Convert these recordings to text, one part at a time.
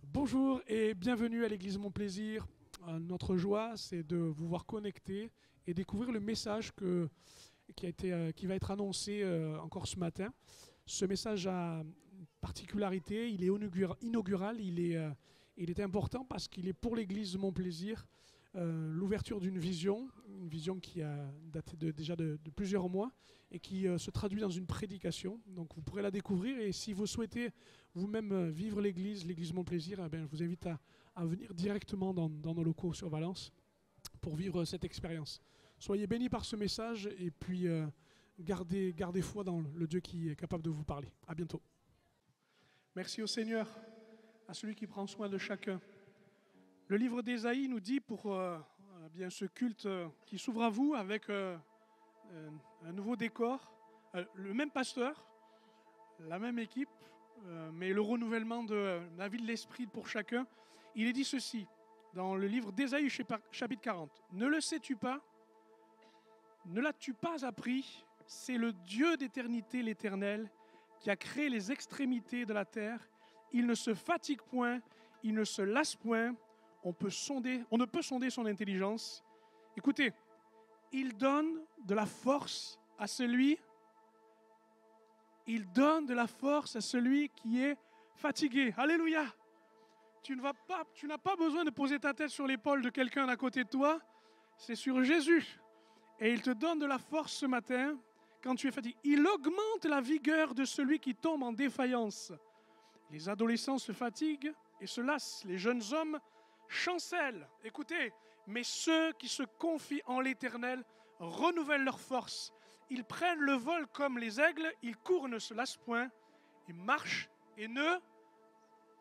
Bonjour et bienvenue à l'Église Mon Plaisir. Notre joie, c'est de vous voir connecter et découvrir le message qui va être annoncé encore ce matin. Ce message a une particularité, il est inaugural, il est important parce qu'il est pour l'Église Mon Plaisir l'ouverture d'une vision qui a daté déjà de plusieurs mois et qui se traduit dans une prédication. Donc vous pourrez la découvrir et si vous souhaitez vous-même vivre l'Église Mon Plaisir, je vous invite à venir directement dans nos locaux sur Valence pour vivre cette expérience. Soyez bénis par ce message et puis gardez foi dans le Dieu qui est capable de vous parler. À bientôt. Merci au Seigneur, à celui qui prend soin de chacun. Le livre d'Ésaïe nous dit pour bien ce culte qui s'ouvre à vous avec un nouveau décor, le même pasteur, la même équipe, mais le renouvellement de la vie de l'esprit pour chacun. Il est dit ceci dans le livre d'Ésaïe chapitre 40. Ne le sais-tu pas? Ne l'as-tu pas appris? C'est le Dieu d'éternité, l'Éternel, qui a créé les extrémités de la terre. Il ne se fatigue point, il ne se lasse point. On ne peut sonder son intelligence. Écoutez, il donne de la force à celui qui est fatigué. Alléluia! Tu n'as pas besoin de poser ta tête sur l'épaule de quelqu'un à côté de toi. C'est sur Jésus. Et il te donne de la force ce matin quand tu es fatigué. Il augmente la vigueur de celui qui tombe en défaillance. Les adolescents se fatiguent et se lassent. Les jeunes hommes chancellent. Écoutez, mais ceux qui se confient en l'Éternel renouvellent leur force. Ils prennent le vol comme les aigles, ils courent, ne se lassent point, ils marchent et ne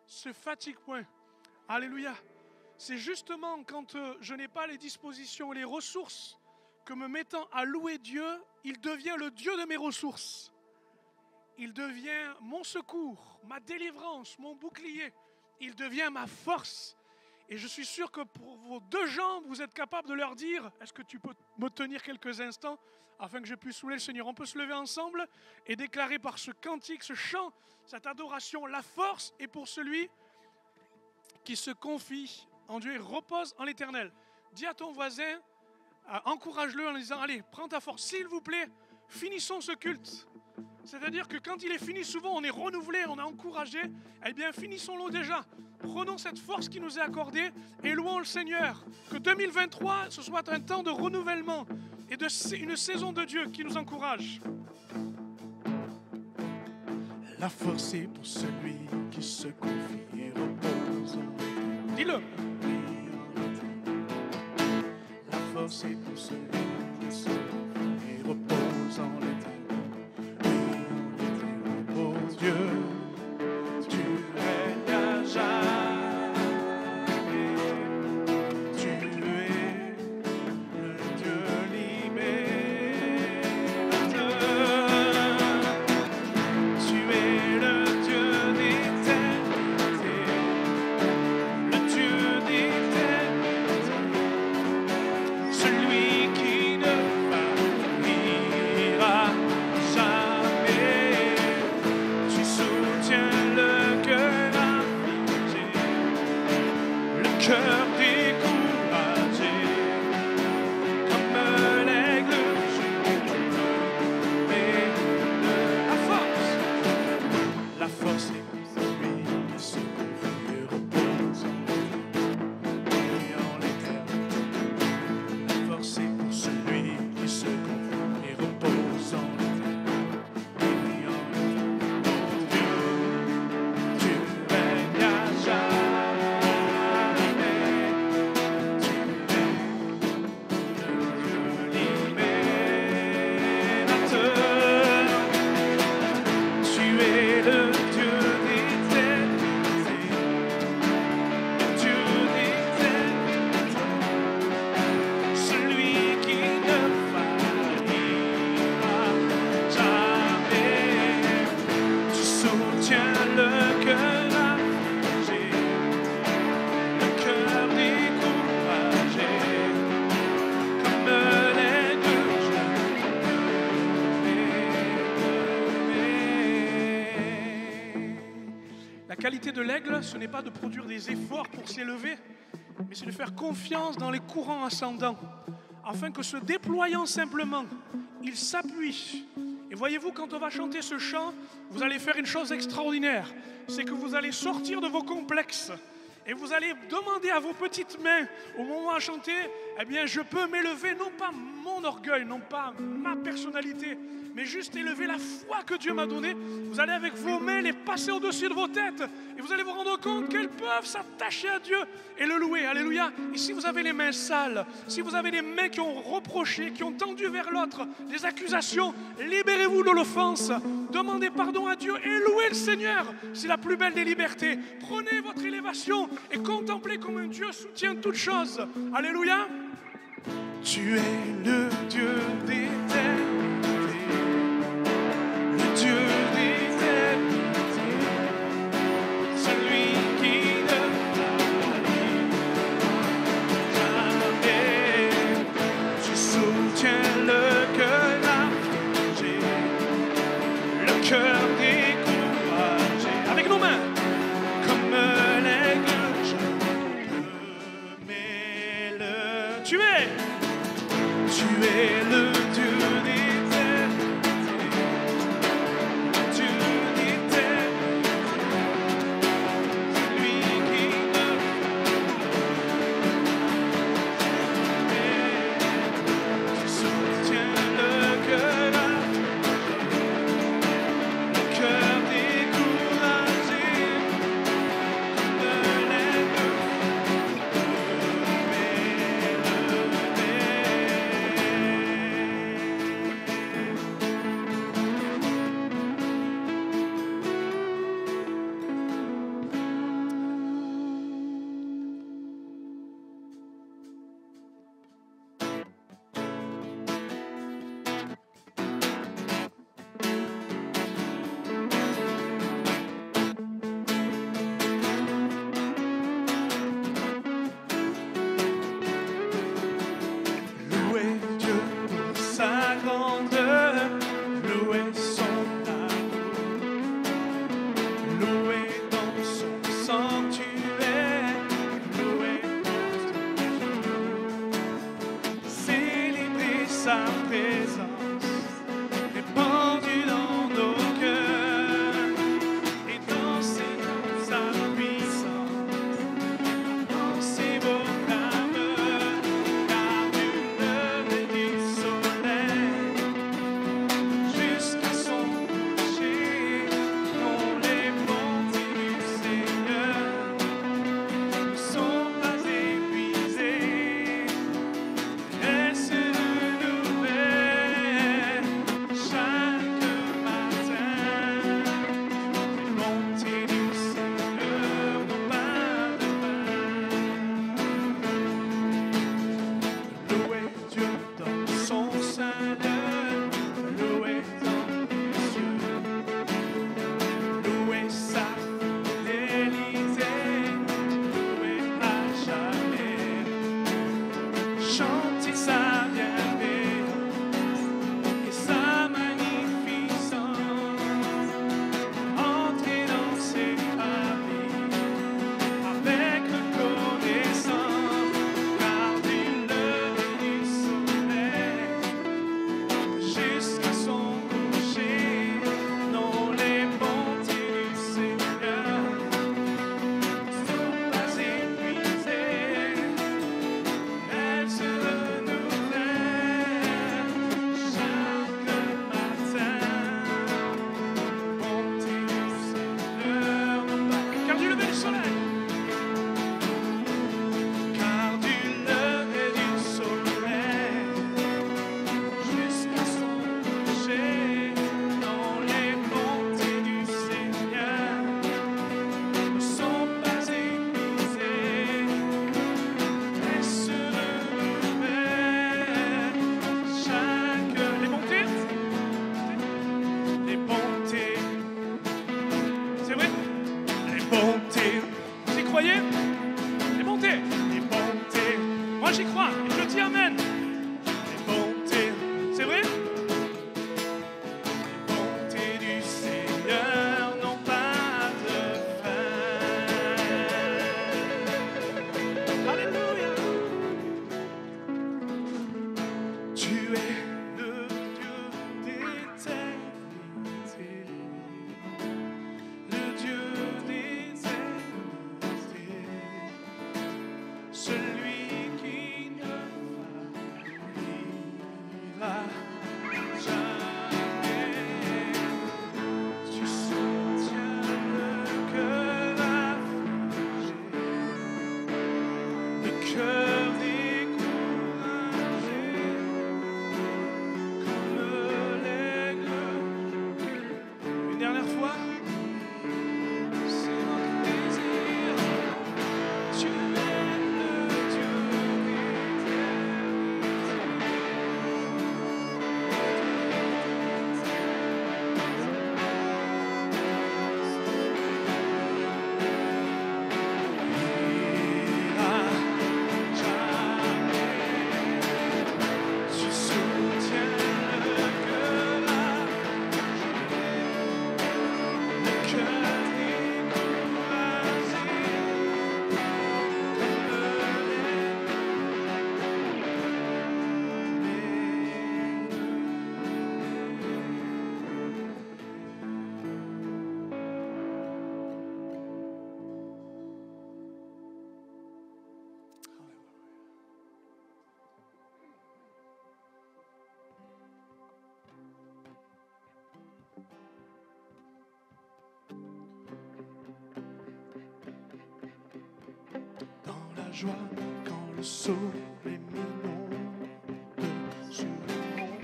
se fatiguent point. Alléluia. C'est justement quand je n'ai pas les dispositions, les ressources, que me mettant à louer Dieu, il devient le Dieu de mes ressources. Il devient mon secours, ma délivrance, mon bouclier. Il devient ma force. Et je suis sûr que pour vos deux jambes, vous êtes capable de leur dire, est-ce que tu peux me tenir quelques instants afin que je puisse louer le Seigneur? On peut se lever ensemble et déclarer par ce cantique, ce chant, cette adoration, la force est pour celui qui se confie en Dieu et repose en l'Éternel. Dis à ton voisin, encourage-le en lui disant, allez, prends ta force, s'il vous plaît, finissons ce culte. C'est-à-dire que quand il est fini, souvent on est renouvelé, on est encouragé. Eh bien, finissons-le déjà. Prenons cette force qui nous est accordée et louons le Seigneur. Que 2023, ce soit un temps de renouvellement et une saison de Dieu qui nous encourage. La force est pour celui qui se confie et repose. Dis-le. La force est pour celui qui se confie et repose en l'Éternel. Dieu, tu règnes à jamais, tu es le Dieu libérateur, tu es le Dieu d'éternité, le Dieu d'éternité, celui qui ne faillira jamais. Le cœur affligé, le cœur découragé, comme l'aigle mais la force est pour celui qui se confie et repose en l'Éternel. La force est pour celui qui se confie et repose en l'Éternel. qualité de l'aigle, ce n'est pas de produire des efforts pour s'élever, mais c'est de faire confiance dans les courants ascendants, afin que se déployant simplement, il s'appuie. Et voyez-vous, quand on va chanter ce chant, vous allez faire une chose extraordinaire, c'est que vous allez sortir de vos complexes et vous allez demander à vos petites mains, au moment de chanter, eh bien, je peux m'élever, non pas mon orgueil, non pas ma personnalité, mais juste élever la foi que Dieu m'a donnée. Vous allez avec vos mains les passer au-dessus de vos têtes et vous allez vous rendre compte qu'elles peuvent s'attacher à Dieu et le louer. Alléluia. Et si vous avez les mains sales, si vous avez des mains qui ont reproché, qui ont tendu vers l'autre des accusations, libérez-vous de l'offense, demandez pardon à Dieu et louez le Seigneur. C'est la plus belle des libertés. Prenez votre élévation et contemplez comme un Dieu soutient toutes choses. Alléluia. Tu es le Dieu d'éternité, le Dieu d'éternité, celui qui ne jamais. Tu soutiens le cœur affligé, le cœur découragé. Avec nos mains, comme l'aigle, je m'élève. Tu es le Dieu d'éternité, Dieu d'éternité, celui qui ne tu soutiens le cœur découragé, comme l'aigle. la joie quand le soleil m'inonde sur le monde,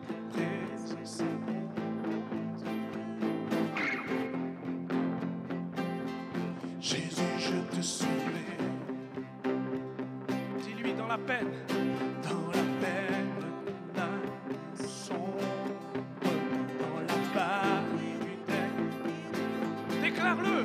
ta présence abonde. Jésus, je te suivrai. Dis-lui dans la peine, dans la peine, la sombre, dans la vallée du deuil. Déclare-le.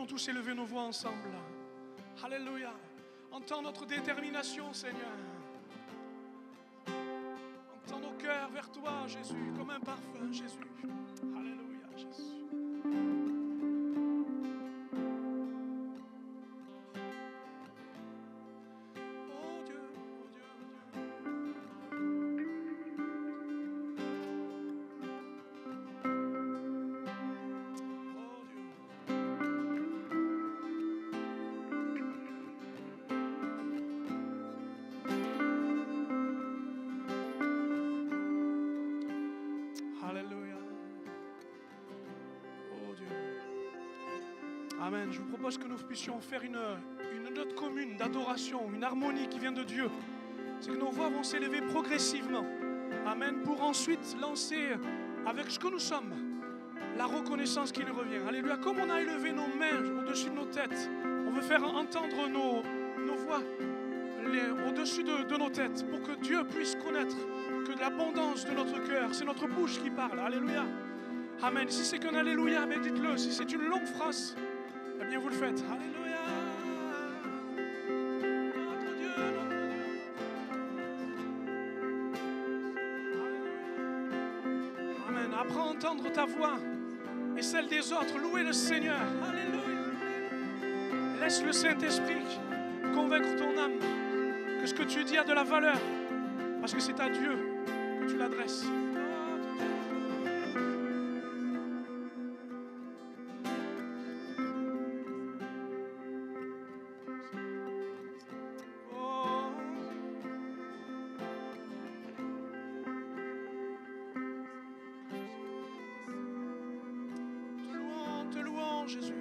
Tous élever nos voix ensemble. Alléluia. Entends notre détermination, Seigneur. Entends nos cœurs vers toi, Jésus, comme un parfum, Jésus. Alléluia, Jésus. Amen. Je vous propose que nous puissions faire une note commune d'adoration, une harmonie qui vient de Dieu. C'est que nos voix vont s'élever progressivement. Amen. Pour ensuite lancer avec ce que nous sommes la reconnaissance qui nous revient. Alléluia. Comme on a élevé nos mains au-dessus de nos têtes, on veut faire entendre nos voix au-dessus de nos têtes pour que Dieu puisse connaître que de l'abondance de notre cœur, c'est notre bouche qui parle. Alléluia. Amen. Si c'est qu'un alléluia, mais dites-le. Si c'est une longue phrase, eh bien vous le faites. Alléluia. Notre Dieu, notre Dieu. Alléluia. Amen. Apprends à entendre ta voix et celle des autres. Louez le Seigneur. Alléluia. Laisse le Saint-Esprit convaincre ton âme que ce que tu dis a de la valeur, parce que c'est à Dieu que tu l'adresses. Te louons, Jésus.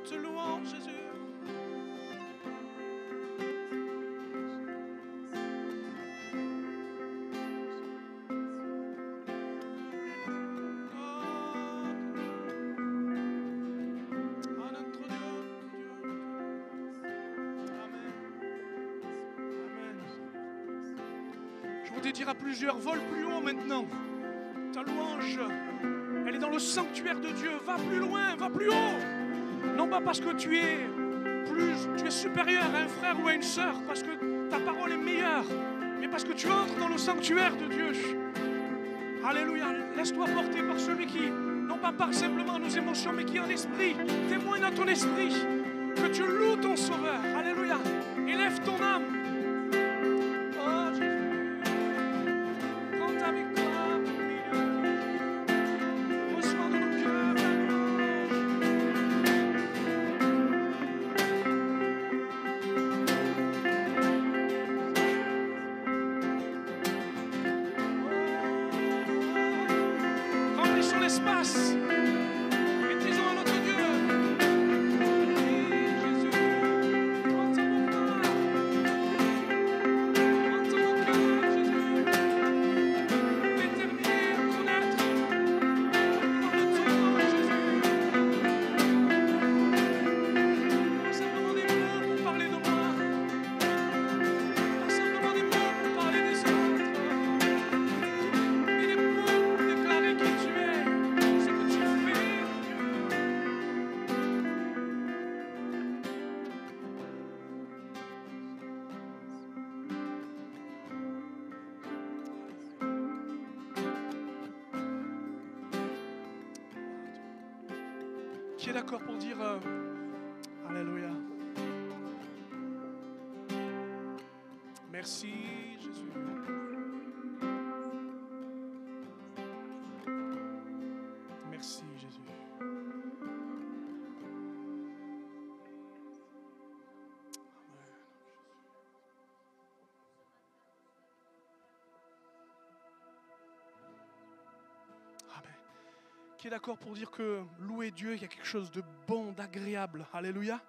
Te louons, Jésus. Je voudrais dire à plusieurs, vole plus haut maintenant. Ta louange, elle est dans le sanctuaire de Dieu. Va plus loin, va plus haut. Non pas parce que tu es supérieur à un frère ou à une sœur, parce que ta parole est meilleure, mais parce que tu entres dans le sanctuaire de Dieu. Alléluia. Laisse-toi porter par celui qui, non pas parle simplement à nos émotions, mais qui en esprit témoigne à ton esprit que tu loues ton Sauveur. Alléluia. Élève ton âme. Oh Jésus, compte avec toi. Reçois de nos cœurs la louange. Remplissons l'espace. Maîtrisons à notre Dieu. Qui est d'accord pour dire Alléluia. Merci Jésus. Merci Jésus. Amen. Qui est d'accord pour dire que louer Dieu, il y a quelque chose de bon, d'agréable. Alléluia.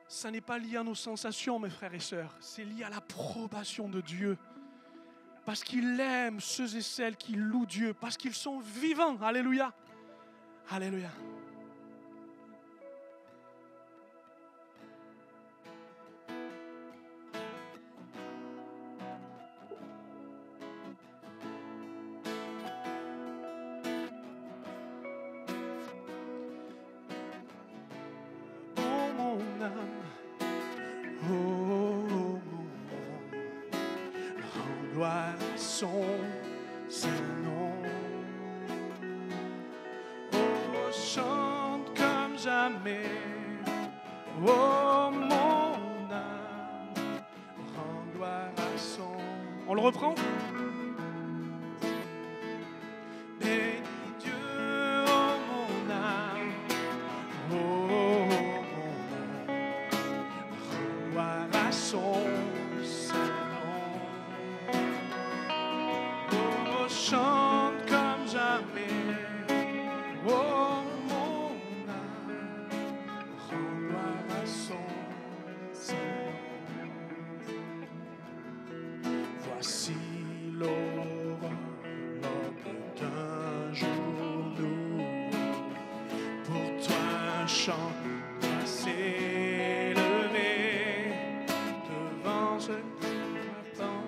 Ça n'est pas lié à nos sensations, mes frères et sœurs. C'est lié à l'approbation de Dieu. Parce qu'il aime ceux et celles qui louent Dieu. Parce qu'ils sont vivants. Alléluia. Alléluia. Son Saint-Nom. Oh, chante comme jamais. Oh, mon âme, rends gloire à son. On le reprend? Bénis Dieu, oh mon âme. Oh, mon âme, rends gloire à son. Chante comme jamais, oh mon âme, rends gloire à son Saint-Nom. Voici l'aube d'un jour nouveau, pour toi un chant doit s'élever devant ce qui m'attend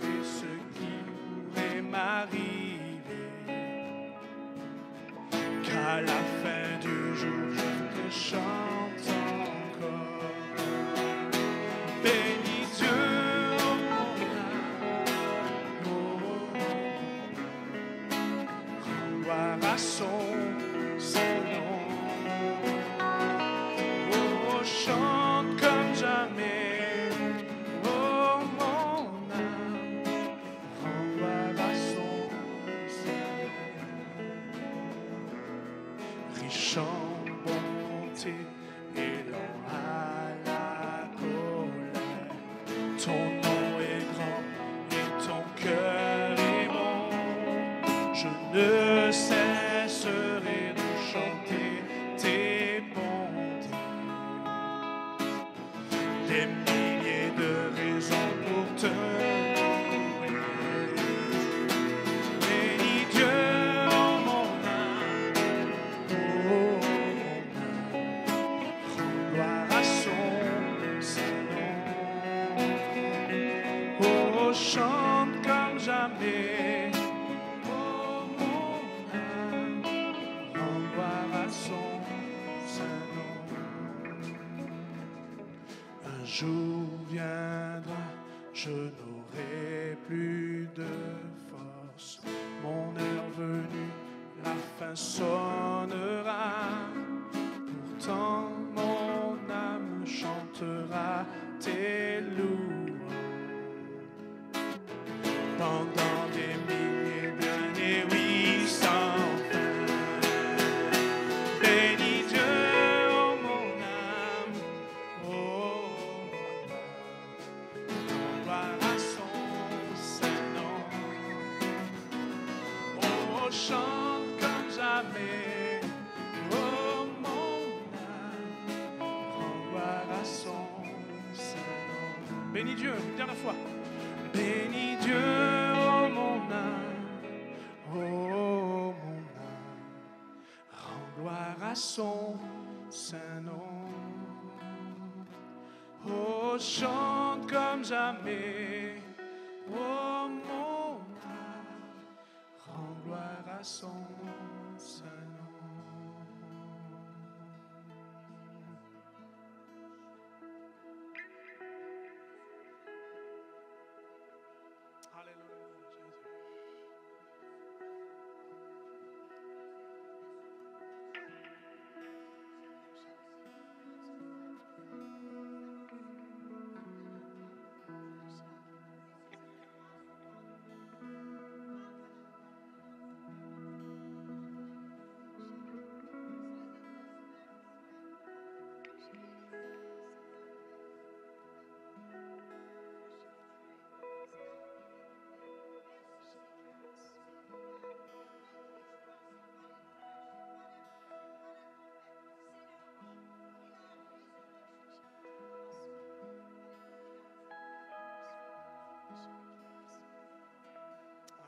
et ce qui pourrait m'arriver. Qu'à la fin du jour, je te chante encore. Bénis Dieu, oh mon âme, oh, rends gloire à son Saint-Nom. Oh, chante comme jamais. chants bonté et lent à la colère. Ton nom est grand et ton cœur est bon. Je ne cesserai de chanter tes bontés. Des milliers de raisons pour te louer. Bénis Dieu, oh mon âme, oh mon âme, rends gloire à son saint nom. Oh, chante comme jamais, oh mon âme, rends gloire à son saint nom. Un jour viendra, je n'aurai plus de force. Mon heure venue, la fin sonnera. Pourtant, mon âme chantera tes louanges. Pendant des milliers d'années, oui, sans fin. Bénis Dieu, oh mon âme, oh mon âme, gloire à son saint nom. Oh, chante comme jamais, oh mon âme, rends gloire à son saint nom. Bénis Dieu, une dernière fois. Bénis Dieu, oh mon âme, oh mon âme, rends gloire à son saint nom. Oh, chante comme jamais, oh mon âme, rends gloire à son saint nom. Alléluia, Jésus.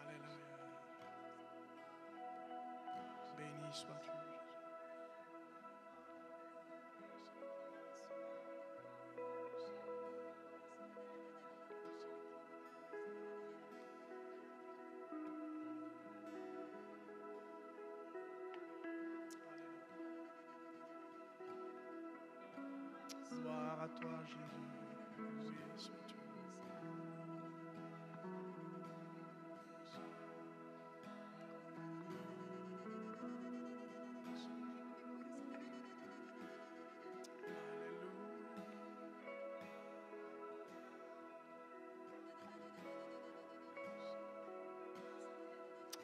Alléluia. Béni sois-tu, Jésus. Gloire à toi, Jésus. Oui, sois-tu.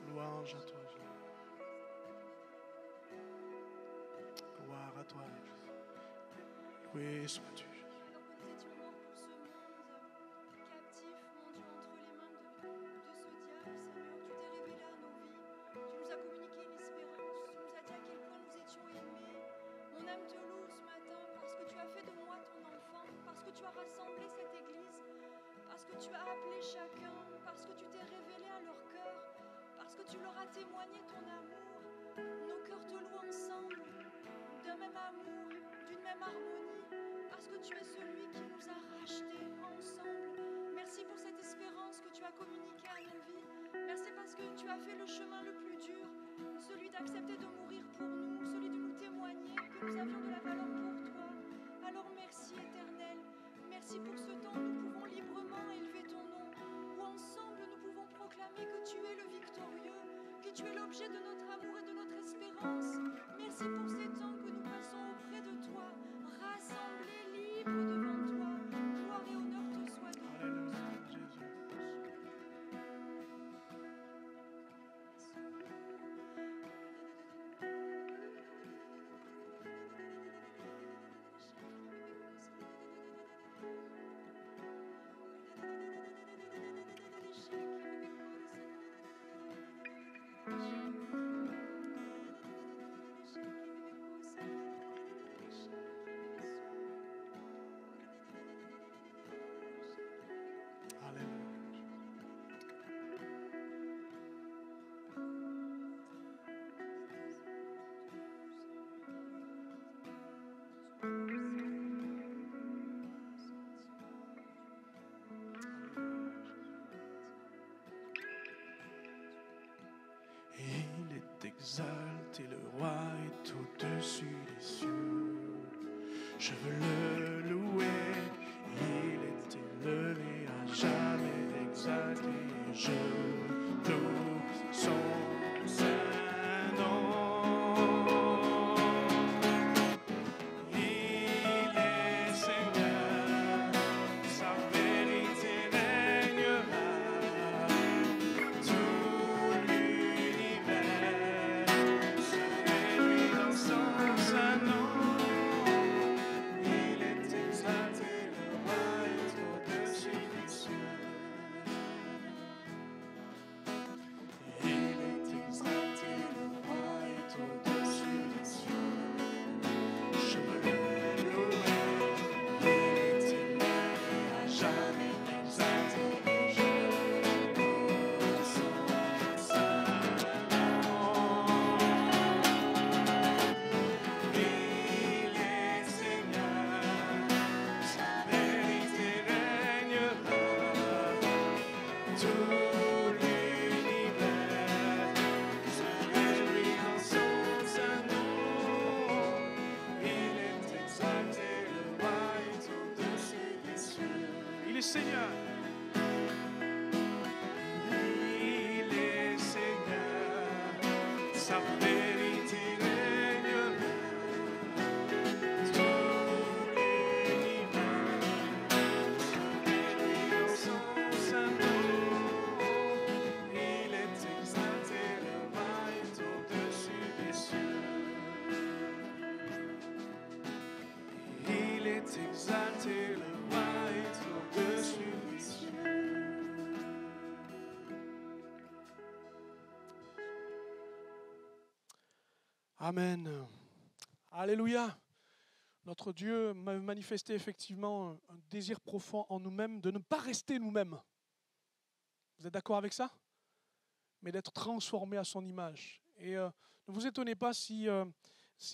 Louange à toi, Jésus. Gloire à toi, Jésus. Oui, sois-tu, Jésus. Alors que nous étions morts pour ce monde, captifs, mon Dieu, entre les mains de ce diable, Seigneur, tu t'es révélé à nos vies. Tu nous as communiqué une espérance. Tu nous as dit à quel point nous étions aimés. Mon âme te loue ce matin parce que tu as fait de moi ton enfant, parce que tu as rassemblé cette église, parce que tu as appelé chacun, parce que tu t'es révélé à leur cœur, parce que tu leur as témoigné ton amour. Nos cœurs te louent ensemble, d'un même amour, d'une même harmonie, parce que tu es celui qui nous a rachetés ensemble. Merci pour cette espérance que tu as communiquée à nos vies. Merci parce que tu as fait le chemin le plus dur, celui d'accepter de mourir pour nous, celui de nous témoigner que nous avions de la valeur pour toi. Alors merci éternel, merci pour ce temps où nous pouvons librement élever ton nom, où ensemble nous pouvons proclamer que tu es le victorieux, que tu es l'objet de notre amour et de notre espérance. Merci pour ces temps que nous passons auprès de toi, rassemblés, libres devant toi. Gloire et honneur te soient donnés. Alléluia, Jésus. exalter, le roi est au-dessus des cieux. Je veux le louer, il est élevé à jamais exalté. Je loue son saint nom. Il est Seigneur, sa vérité régnera. Tout l'univers se réjouit dans son saint nom. Il est exalté, le roi est au-dessus des cieux. Il est exalté, le roi est au-dessus des cieux. Je veux le louer, il est élevé à jamais exalté. Je loue son saint nom. Il est Seigneur, sa vérité régnera. Tout l'univers se réjouit dans son saint nom. Il est exalté, le roi est au-dessus des cieux. Il est Seigneur. Il est Seigneur, sa vérité régnera. Tout l'univers se réjouit dans son saint nom. Il est exalté, le roi est au-dessus des cieux. Il est exalté, le roi est au-dessus des cieux. Amen. Alléluia. Notre Dieu m'a manifesté effectivement un désir profond en nous-mêmes de ne pas rester nous-mêmes. Vous êtes d'accord avec ça? Mais d'être transformé à son image. Et ne vous étonnez pas si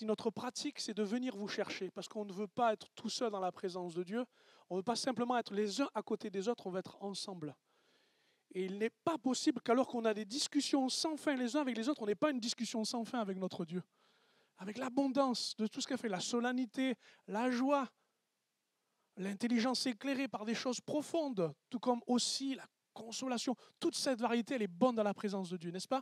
notre pratique, c'est de venir vous chercher, parce qu'on ne veut pas être tout seul dans la présence de Dieu. On ne veut pas simplement être les uns à côté des autres, on veut être ensemble. Et il n'est pas possible qu'alors qu'on a des discussions sans fin les uns avec les autres, on n'ait pas une discussion sans fin avec notre Dieu. Avec l'abondance de tout ce qu'il fait, la solennité, la joie, l'intelligence éclairée par des choses profondes, tout comme aussi la consolation. Toute cette variété, elle est bonne dans la présence de Dieu, n'est-ce pas?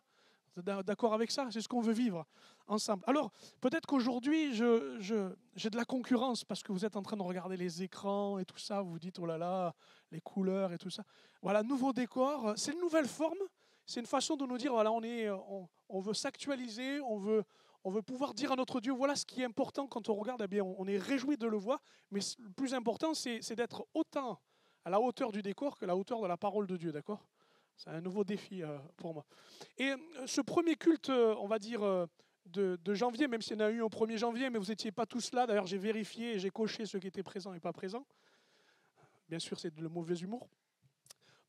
Vous êtes d'accord avec ça? C'est ce qu'on veut vivre ensemble. Alors, peut-être qu'aujourd'hui, j'ai de la concurrence parce que vous êtes en train de regarder les écrans et tout ça. Vous vous dites, oh là là, les couleurs et tout ça. Voilà, nouveau décor. C'est une nouvelle forme. C'est une façon de nous dire, voilà, on veut s'actualiser, on veut pouvoir dire à notre Dieu, voilà ce qui est important quand on regarde. Eh bien, on est réjoui de le voir. Mais le plus important, c'est d'être autant à la hauteur du décor que à la hauteur de la parole de Dieu, d'accord? C'est un nouveau défi pour moi. Et ce premier culte, on va dire, de janvier, même s'il y en a eu au 1er janvier, mais vous n'étiez pas tous là. D'ailleurs, j'ai vérifié et j'ai coché ceux qui étaient présents et pas présents. Bien sûr, c'est de mauvais humour.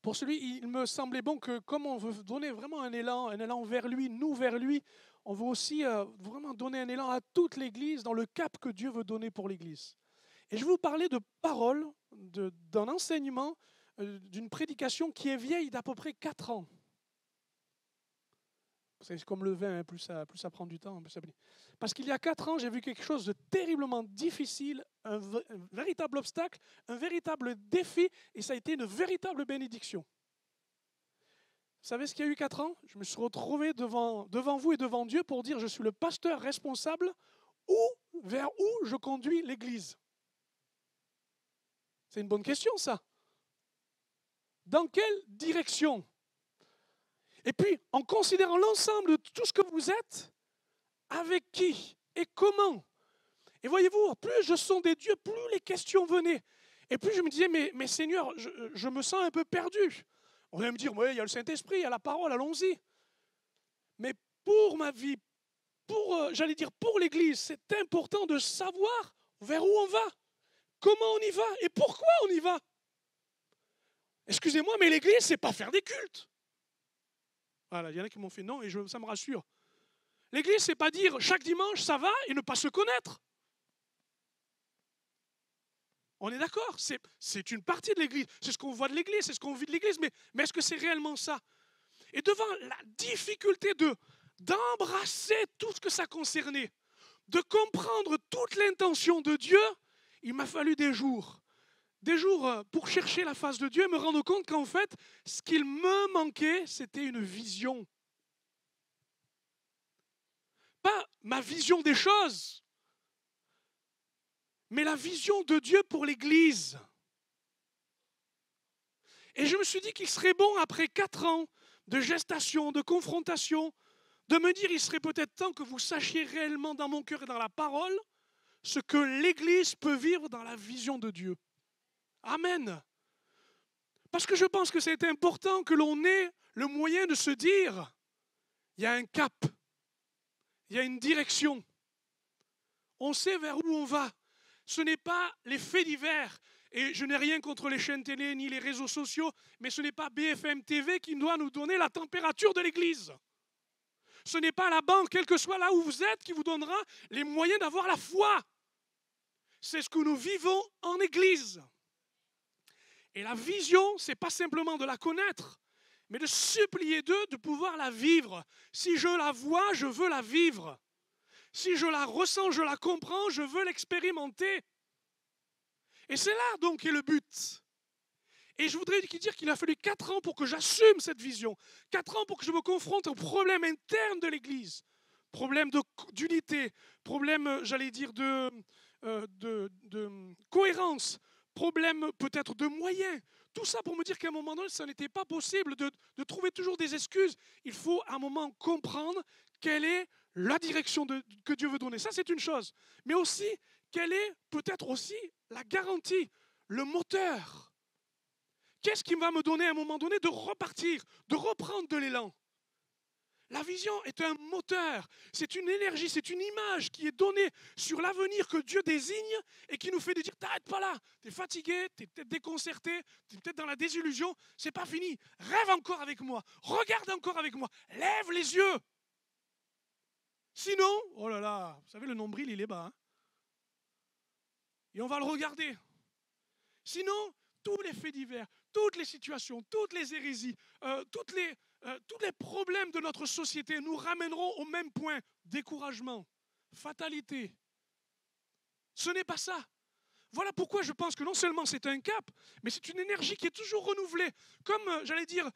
Pour celui, il me semblait bon que comme on veut donner vraiment un élan vers lui, nous vers lui, on veut aussi vraiment donner un élan à toute l'Église dans le cap que Dieu veut donner pour l'Église. Et je vais vous parler de paroles, d'un enseignement, d'une prédication qui est vieille d'à peu près 4 ans. C'est comme le vin, hein, plus ça prend du temps, plus ça... Parce qu'il y a 4 ans, j'ai vu quelque chose de terriblement difficile, un véritable obstacle, un véritable défi, et ça a été une véritable bénédiction. Vous savez ce qu'il y a eu 4 ans? Je me suis retrouvé devant vous et devant Dieu pour dire je suis le pasteur responsable vers où je conduis l'Église. C'est une bonne question, ça. Dans quelle direction? Et puis, en considérant l'ensemble de tout ce que vous êtes, avec qui et comment? Et voyez-vous, plus je sondais Dieu, plus les questions venaient. Et plus je me disais, mais Seigneur, je me sens un peu perdu. On va me dire, oui, il y a le Saint-Esprit, il y a la parole, allons-y. Mais pour ma vie, j'allais dire pour l'Église, c'est important de savoir vers où on va, comment on y va et pourquoi on y va. Excusez-moi, mais l'Église, c'est pas faire des cultes. Voilà, il y en a qui m'ont fait non et ça me rassure. L'Église, c'est pas dire chaque dimanche ça va et ne pas se connaître. On est d'accord, c'est une partie de l'Église, c'est ce qu'on voit de l'Église, c'est ce qu'on vit de l'Église, mais est-ce que c'est réellement ça? Et devant la difficulté d'embrasser tout ce que ça concernait, de comprendre toute l'intention de Dieu, il m'a fallu des jours pour chercher la face de Dieu et me rendre compte qu'en fait, ce qu'il me manquait, c'était une vision. Pas ma vision des choses, mais la vision de Dieu pour l'Église. Et je me suis dit qu'il serait bon, après 4 ans de gestation, de confrontation, de me dire, il serait peut-être temps que vous sachiez réellement dans mon cœur et dans la parole ce que l'Église peut vivre dans la vision de Dieu. Amen. Parce que je pense que c'est important que l'on ait le moyen de se dire, il y a un cap, il y a une direction. On sait vers où on va. Ce n'est pas les faits divers. Et je n'ai rien contre les chaînes télé ni les réseaux sociaux, mais ce n'est pas BFM TV qui doit nous donner la température de l'Église. Ce n'est pas la banque, quel que soit là où vous êtes, qui vous donnera les moyens d'avoir la foi. C'est ce que nous vivons en Église. Et la vision, ce n'est pas simplement de la connaître, mais de supplier d'eux de pouvoir la vivre. Si je la vois, je veux la vivre. Si je la ressens, je la comprends, je veux l'expérimenter. Et c'est là donc qu'est le but. Et je voudrais dire qu'il a fallu 4 ans pour que j'assume cette vision. 4 ans pour que je me confronte aux problèmes internes de l'Église. Problèmes d'unité, problèmes, j'allais dire, de cohérence, problèmes peut-être de moyens. Tout ça pour me dire qu'à un moment donné, ça n'était pas possible de trouver toujours des excuses. Il faut à un moment comprendre quelle est la direction que Dieu veut donner. Ça, c'est une chose. Mais aussi, quelle est peut-être aussi la garantie, le moteur. Qu'est-ce qui va me donner à un moment donné de repartir, de reprendre de l'élan? La vision est un moteur, c'est une énergie, c'est une image qui est donnée sur l'avenir que Dieu désigne et qui nous fait de dire, t'arrêtes pas là, t'es fatigué, t'es peut-être déconcerté, t'es peut-être dans la désillusion, c'est pas fini, rêve encore avec moi, regarde encore avec moi, lève les yeux. Sinon, oh là là, vous savez, le nombril, il est bas. Hein, et on va le regarder. Sinon, tous les faits divers, toutes les situations, toutes les hérésies, tous les problèmes de notre société nous ramèneront au même point. Découragement, fatalité. Ce n'est pas ça. Voilà pourquoi je pense que non seulement c'est un cap, mais c'est une énergie qui est toujours renouvelée. Comme, j'allais dire,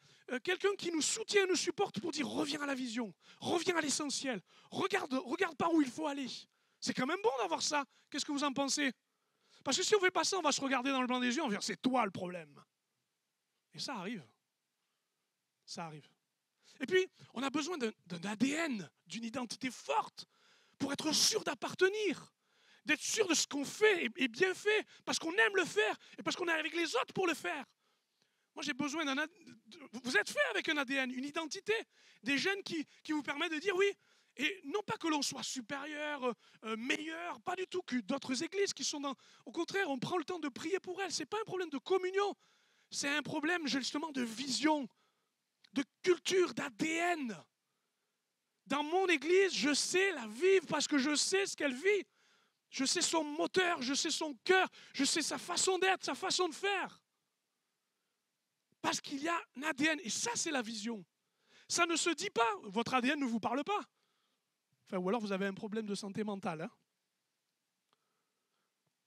quelqu'un qui nous soutient, nous supporte pour dire reviens à la vision, reviens à l'essentiel, regarde par où il faut aller. C'est quand même bon d'avoir ça. Qu'est-ce que vous en pensez? Parce que si on ne fait pas ça, on va se regarder dans le blanc des yeux, on va dire c'est toi le problème. Et ça arrive. Ça arrive. Et puis, on a besoin d'un ADN, d'une identité forte pour être sûr d'appartenir, d'être sûr de ce qu'on fait et bien fait, parce qu'on aime le faire et parce qu'on est avec les autres pour le faire. Moi, j'ai besoin d'un ADN. Vous êtes fait avec un ADN, une identité, des gènes qui vous permettent de dire oui. Et non pas que l'on soit supérieur, meilleur, pas du tout que d'autres églises qui sont dans... Au contraire, on prend le temps de prier pour elles. Ce n'est pas un problème de communion, c'est un problème justement de vision, de culture, d'ADN. Dans mon église, je sais la vivre parce que je sais ce qu'elle vit. Je sais son moteur, je sais son cœur, je sais sa façon d'être, sa façon de faire. Parce qu'il y a un ADN. Et ça, c'est la vision. Ça ne se dit pas. Votre ADN ne vous parle pas. Enfin, ou alors vous avez un problème de santé mentale. Hein,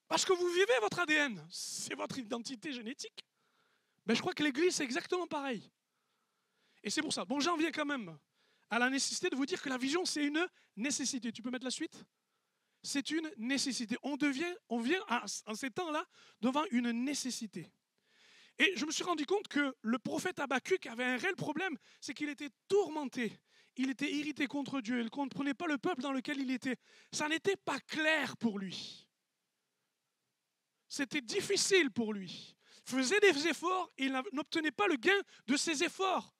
parce que vous vivez votre ADN. C'est votre identité génétique. Mais je crois que l'Église, c'est exactement pareil. Et c'est pour ça. Bon, j'en viens quand même à la nécessité de vous dire que la vision, c'est une nécessité. Tu peux mettre la suite? C'est une nécessité. On vient en ces temps-là devant une nécessité. Et je me suis rendu compte que le prophète Habakkuk avait un réel problème, c'est qu'il était tourmenté. Il était irrité contre Dieu. Il ne comprenait pas le peuple dans lequel il était. Ça n'était pas clair pour lui. C'était difficile pour lui. Il faisait des efforts et il n'obtenait pas le gain de ses efforts.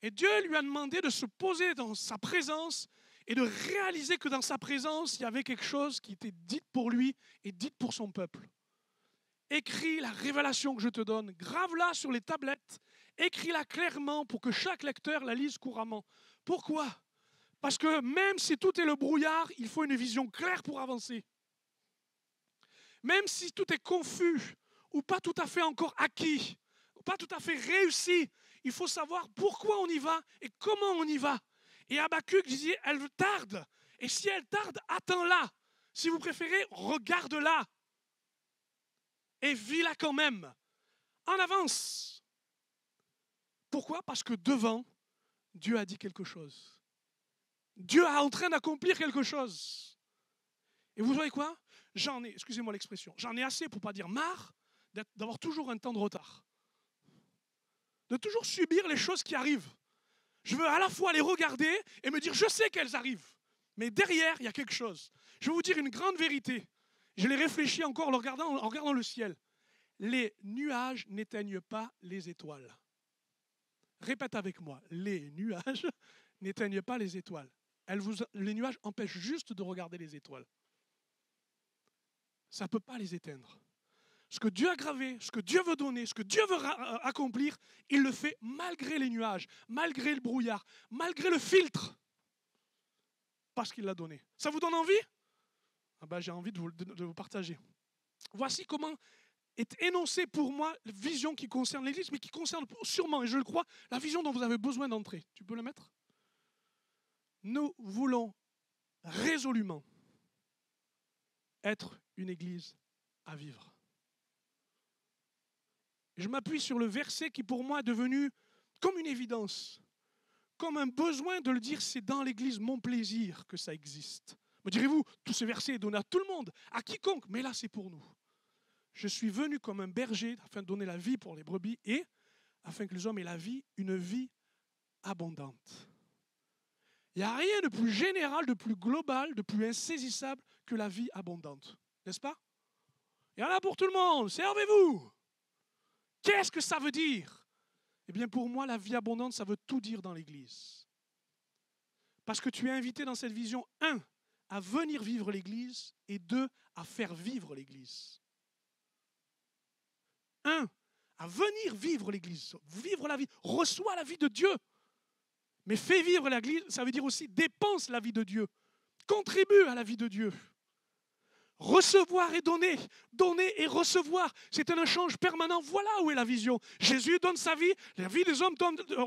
Et Dieu lui a demandé de se poser dans sa présence et de réaliser que dans sa présence, il y avait quelque chose qui était dit pour lui et dit pour son peuple. Écris la révélation que je te donne, grave-la sur les tablettes, écris-la clairement pour que chaque lecteur la lise couramment. Pourquoi? Parce que même si tout est le brouillard, il faut une vision claire pour avancer. Même si tout est confus ou pas tout à fait encore acquis, ou pas tout à fait réussi, il faut savoir pourquoi on y va et comment on y va. Et Habakkuk disait, elle tarde. Et si elle tarde, attends-la. Si vous préférez, regarde-la. Et vis-la quand même. En avance. Pourquoi? Parce que devant, Dieu a dit quelque chose. Dieu est en train d'accomplir quelque chose. Et vous voyez quoi? J'en ai, excusez-moi l'expression, j'en ai assez, pour ne pas dire marre, d'avoir toujours un temps de retard. De toujours subir les choses qui arrivent. Je veux à la fois les regarder et me dire, je sais qu'elles arrivent. Mais derrière, il y a quelque chose. Je vais vous dire une grande vérité. Je l'ai réfléchi encore en regardant le ciel. Les nuages n'éteignent pas les étoiles. Répète avec moi, les nuages n'éteignent pas les étoiles. Les nuages empêchent juste de regarder les étoiles. Ça ne peut pas les éteindre. Ce que Dieu a gravé, ce que Dieu veut donner, ce que Dieu veut accomplir, il le fait malgré les nuages, malgré le brouillard, malgré le filtre, parce qu'il l'a donné. Ça vous donne envie? J'ai envie de vous partager. Voici comment est énoncée pour moi la vision qui concerne l'Église, mais qui concerne sûrement, et je le crois, la vision dont vous avez besoin d'entrer. Tu peux le mettre? Nous voulons résolument être une Église à vivre. Je m'appuie sur le verset qui pour moi est devenu comme une évidence, comme un besoin de le dire, c'est dans l'Église mon plaisir que ça existe. Me direz-vous, tous ces versets est donné à tout le monde, à quiconque, mais là c'est pour nous. Je suis venu comme un berger afin de donner la vie pour les brebis et afin que les hommes aient la vie, une vie abondante. Il n'y a rien de plus général, de plus global, de plus insaisissable que la vie abondante. N'est-ce pas? Il y en a pour tout le monde, servez-vous. Qu'est-ce que ça veut dire? Eh bien pour moi, la vie abondante, ça veut tout dire dans l'Église. Parce que tu es invité dans cette vision, 1, à venir vivre l'Église et 2, à faire vivre l'Église. 1, à venir vivre l'Église, vivre la vie, reçois la vie de Dieu. Mais fais vivre l'Église, ça veut dire aussi dépense la vie de Dieu, contribue à la vie de Dieu. Recevoir et donner, donner et recevoir, c'est un échange permanent. Voilà où est la vision. Jésus donne sa vie, la vie des hommes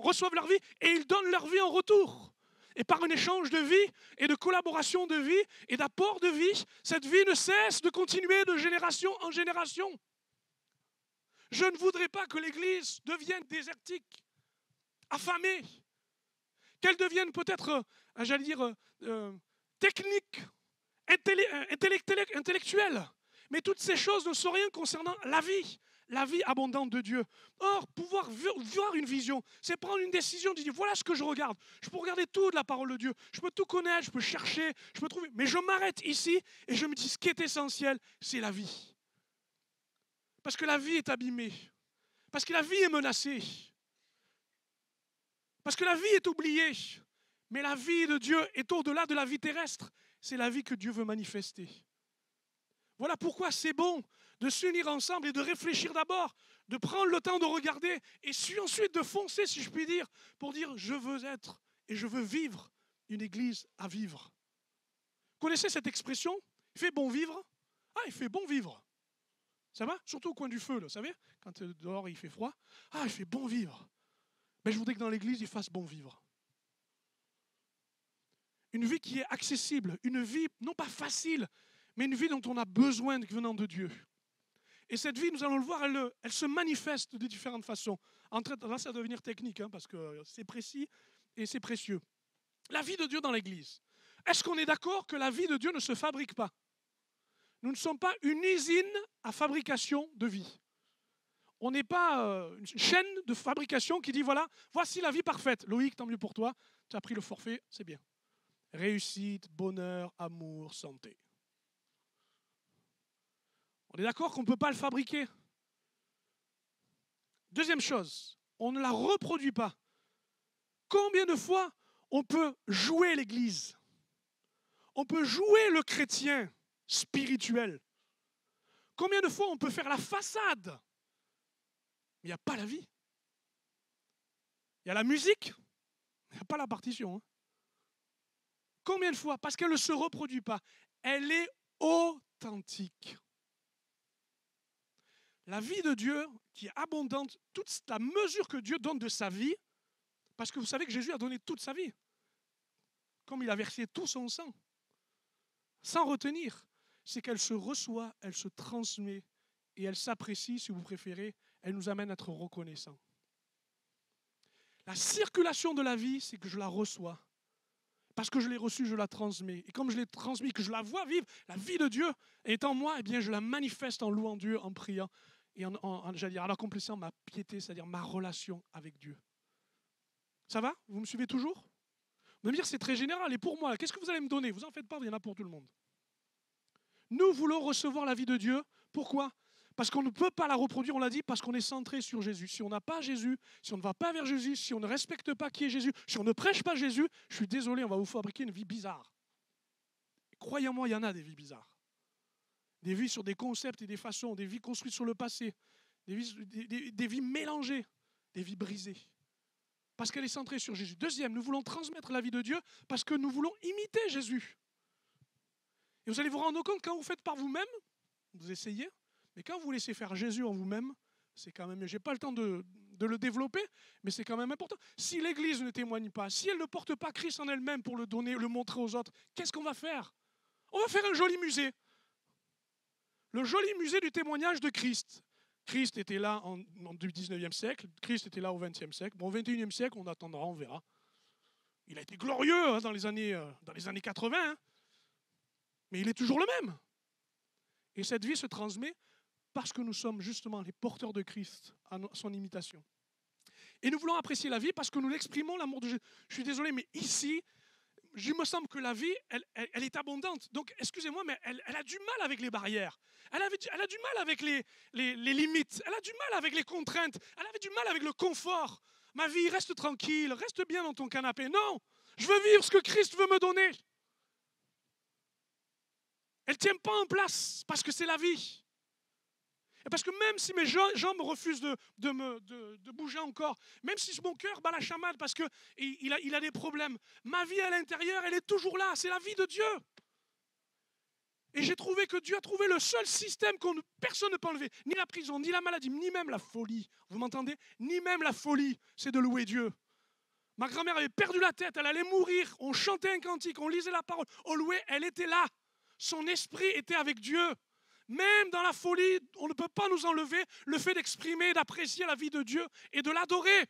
reçoivent leur vie et ils donnent leur vie en retour. Et par un échange de vie et de collaboration de vie et d'apport de vie, cette vie ne cesse de continuer de génération en génération. Je ne voudrais pas que l'Église devienne désertique, affamée, qu'elle devienne peut-être, technique, intellectuelle. Mais toutes ces choses ne sont rien concernant la vie abondante de Dieu. Or, pouvoir voir une vision, c'est prendre une décision de dire, voilà ce que je regarde. Je peux regarder tout de la parole de Dieu. Je peux tout connaître, je peux chercher, je peux trouver. Mais je m'arrête ici et je me dis, ce qui est essentiel, c'est la vie. Parce que la vie est abîmée. Parce que la vie est menacée. Parce que la vie est oubliée. Mais la vie de Dieu est au-delà de la vie terrestre. C'est la vie que Dieu veut manifester. Voilà pourquoi c'est bon de s'unir ensemble et de réfléchir d'abord, de prendre le temps de regarder et ensuite de foncer, si je puis dire, pour dire je veux être et je veux vivre une église à vivre. Vous connaissez cette expression? Il fait bon vivre? Ah, il fait bon vivre. Ça va? Surtout au coin du feu, là, vous savez? Quand dehors il fait froid. Ah, il fait bon vivre. Mais je voudrais que dans l'église, il fasse bon vivre. Une vie qui est accessible, une vie non pas facile, mais une vie dont on a besoin venant de Dieu. Et cette vie, nous allons le voir, elle se manifeste de différentes façons. Là, ça va devenir technique, parce que c'est précis et c'est précieux. La vie de Dieu dans l'église. Est-ce qu'on est d'accord que la vie de Dieu ne se fabrique pas? Nous ne sommes pas une usine à fabrication de vie. On n'est pas une chaîne de fabrication qui dit, voilà, voici la vie parfaite. Loïc, tant mieux pour toi, tu as pris le forfait, c'est bien. Réussite, bonheur, amour, santé. On est d'accord qu'on ne peut pas le fabriquer. Deuxième chose, on ne la reproduit pas. Combien de fois on peut jouer l'Église? On peut jouer le chrétien spirituel. Combien de fois on peut faire la façade? Mais il n'y a pas la vie. Il y a la musique, il n'y a pas la partition. Combien de fois? Parce qu'elle ne se reproduit pas. Elle est authentique. La vie de Dieu qui est abondante, toute la mesure que Dieu donne de sa vie, parce que vous savez que Jésus a donné toute sa vie. comme il a versé tout son sang, sans retenir, c'est qu'elle se reçoit, elle se transmet et elle s'apprécie, si vous préférez, elle nous amène à être reconnaissants. La circulation de la vie, c'est que je la reçois. Parce que je l'ai reçue, je la transmets. Et comme je l'ai transmise, que je la vois vivre, la vie de Dieu est en moi, eh bien je la manifeste en louant Dieu, en priant et j'allais dire, en accomplissant ma piété, c'est-à-dire ma relation avec Dieu. Ça va? Vous me suivez toujours? Vous allez me dire, c'est très général. Et pour moi, qu'est-ce que vous allez me donner? Vous en faites pas, il y en a pour tout le monde. Nous voulons recevoir la vie de Dieu. Pourquoi? Parce qu'on ne peut pas la reproduire, on l'a dit, parce qu'on est centré sur Jésus. Si on n'a pas Jésus, si on ne va pas vers Jésus, si on ne respecte pas qui est Jésus, si on ne prêche pas Jésus, je suis désolé, on va vous fabriquer une vie bizarre. Croyez-moi, il y en a des vies bizarres. Des vies sur des concepts et des façons, des vies construites sur le passé, des vies mélangées, des vies brisées. Parce qu'elle est centrée sur Jésus. Deuxième, nous voulons transmettre la vie de Dieu parce que nous voulons imiter Jésus. Et vous allez vous rendre compte, quand vous faites par vous-même, vous essayez, mais quand vous laissez faire Jésus en vous-même, c'est quand même, je n'ai pas le temps de le développer, mais c'est quand même important. Si l'Église ne témoigne pas, si elle ne porte pas Christ en elle-même pour le donner, le montrer aux autres, qu'est-ce qu'on va faire? On va faire un joli musée. Le joli musée du témoignage de Christ. Christ était là en 19e siècle, Christ était là au 20e siècle. Bon, au 21e siècle, on attendra, on verra. Il a été glorieux dans les années 80, hein, mais il est toujours le même. Et cette vie se transmet parce que nous sommes justement les porteurs de Christ à son imitation. Et nous voulons apprécier la vie parce que nous l'exprimons, l'amour de Jésus. Je suis désolé, mais ici, il me semble que la vie, elle est abondante. Donc, excusez-moi, mais elle a du mal avec les barrières. Elle a du mal avec les limites. Elle a du mal avec les contraintes. Elle avait du mal avec le confort. Ma vie, reste tranquille, reste bien dans ton canapé. Non, je veux vivre ce que Christ veut me donner. Elle ne tient pas en place parce que c'est la vie. Et parce que même si mes jambes refusent de bouger encore, même si mon cœur bat la chamade parce qu'il a des problèmes, ma vie à l'intérieur, elle est toujours là. C'est la vie de Dieu. Et j'ai trouvé que Dieu a trouvé le seul système que personne ne peut enlever. Ni la prison, ni la maladie, ni même la folie. Vous m'entendez? Ni même la folie, c'est de louer Dieu. Ma grand-mère avait perdu la tête, elle allait mourir. On chantait un cantique, on lisait la parole, on louait, elle était là. Son esprit était avec Dieu. Même dans la folie, on ne peut pas nous enlever le fait d'exprimer, d'apprécier la vie de Dieu et de l'adorer.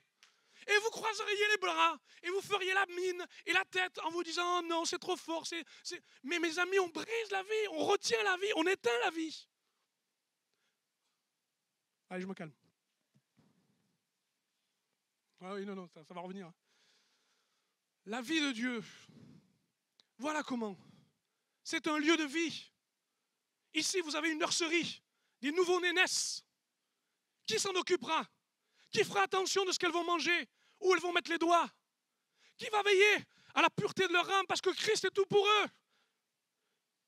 Et vous croiseriez les bras et vous feriez la mine et la tête en vous disant « Oh non, c'est trop fort. » Mais mes amis, on brise la vie, on retient la vie, on éteint la vie. Allez, je me calme. Ah oui, non, ça va revenir. La vie de Dieu, voilà comment. C'est un lieu de vie. Ici, vous avez une nurserie. Des nouveaux-nés naissent. Qui s'en occupera? Qui fera attention de ce qu'elles vont manger? Où elles vont mettre les doigts? Qui va veiller à la pureté de leur âme parce que Christ est tout pour eux?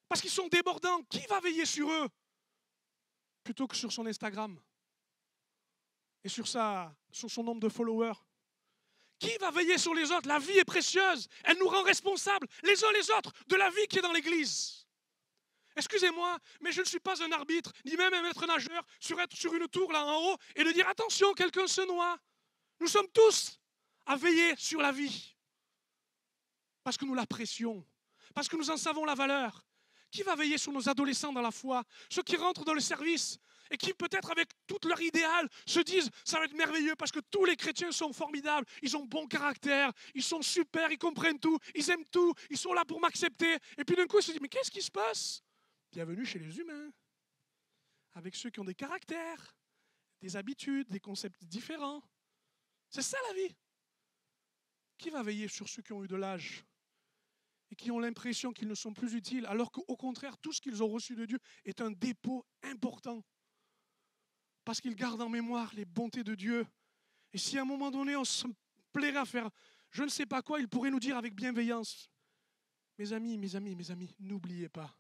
Parce qu'ils sont débordants. Qui va veiller sur eux? Plutôt que sur son Instagram et sur son nombre de followers. Qui va veiller sur les autres? La vie est précieuse. Elle nous rend responsables, les uns les autres, de la vie qui est dans l'Église. Excusez-moi, mais je ne suis pas un arbitre, ni même un maître nageur, être sur une tour là en haut et de dire attention, quelqu'un se noie. Nous sommes tous à veiller sur la vie. Parce que nous l'apprécions, parce que nous en savons la valeur. Qui va veiller sur nos adolescents dans la foi? Ceux qui rentrent dans le service et qui peut-être avec tout leur idéal se disent ça va être merveilleux parce que tous les chrétiens sont formidables, ils ont bon caractère, ils sont super, ils comprennent tout, ils aiment tout, ils sont là pour m'accepter. Et puis d'un coup ils se disent mais qu'est-ce qui se passe? Bienvenue chez les humains, avec ceux qui ont des caractères, des habitudes, des concepts différents. C'est ça la vie. Qui va veiller sur ceux qui ont eu de l'âge et qui ont l'impression qu'ils ne sont plus utiles, alors qu'au contraire, tout ce qu'ils ont reçu de Dieu est un dépôt important. Parce qu'ils gardent en mémoire les bontés de Dieu. Et si à un moment donné, on se plairait à faire je ne sais pas quoi, il pourrait nous dire avec bienveillance, mes amis, n'oubliez pas.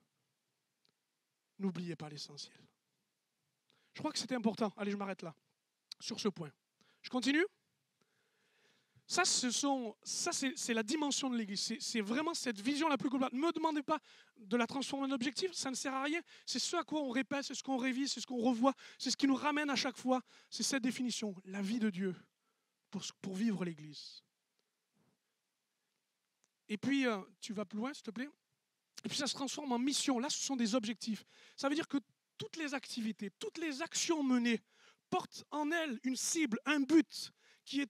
N'oubliez pas l'essentiel. Je crois que c'était important. Allez, je m'arrête là, sur ce point. Je continue? Ça, c'est la dimension de l'Église. C'est vraiment cette vision la plus globale. Ne me demandez pas de la transformer en objectif, ça ne sert à rien. C'est ce à quoi on répète, c'est ce qu'on révise, c'est ce qu'on revoit, c'est ce qui nous ramène à chaque fois. C'est cette définition, la vie de Dieu, pour vivre l'Église. Et puis, tu vas plus loin, s'il te plaît. Et puis ça se transforme en mission. Là, ce sont des objectifs. Ça veut dire que toutes les activités, toutes les actions menées portent en elles une cible, un but qui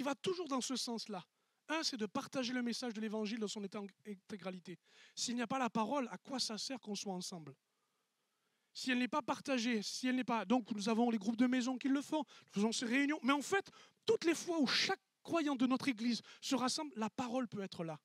va toujours dans ce sens-là. Un, c'est de partager le message de l'Évangile dans son intégralité. S'il n'y a pas la parole, à quoi ça sert qu'on soit ensemble? Si elle n'est pas partagée, si elle n'est pas... Donc nous avons les groupes de maison qui le font, nous faisons ces réunions. Mais en fait, toutes les fois où chaque croyant de notre Église se rassemble, la parole peut être là.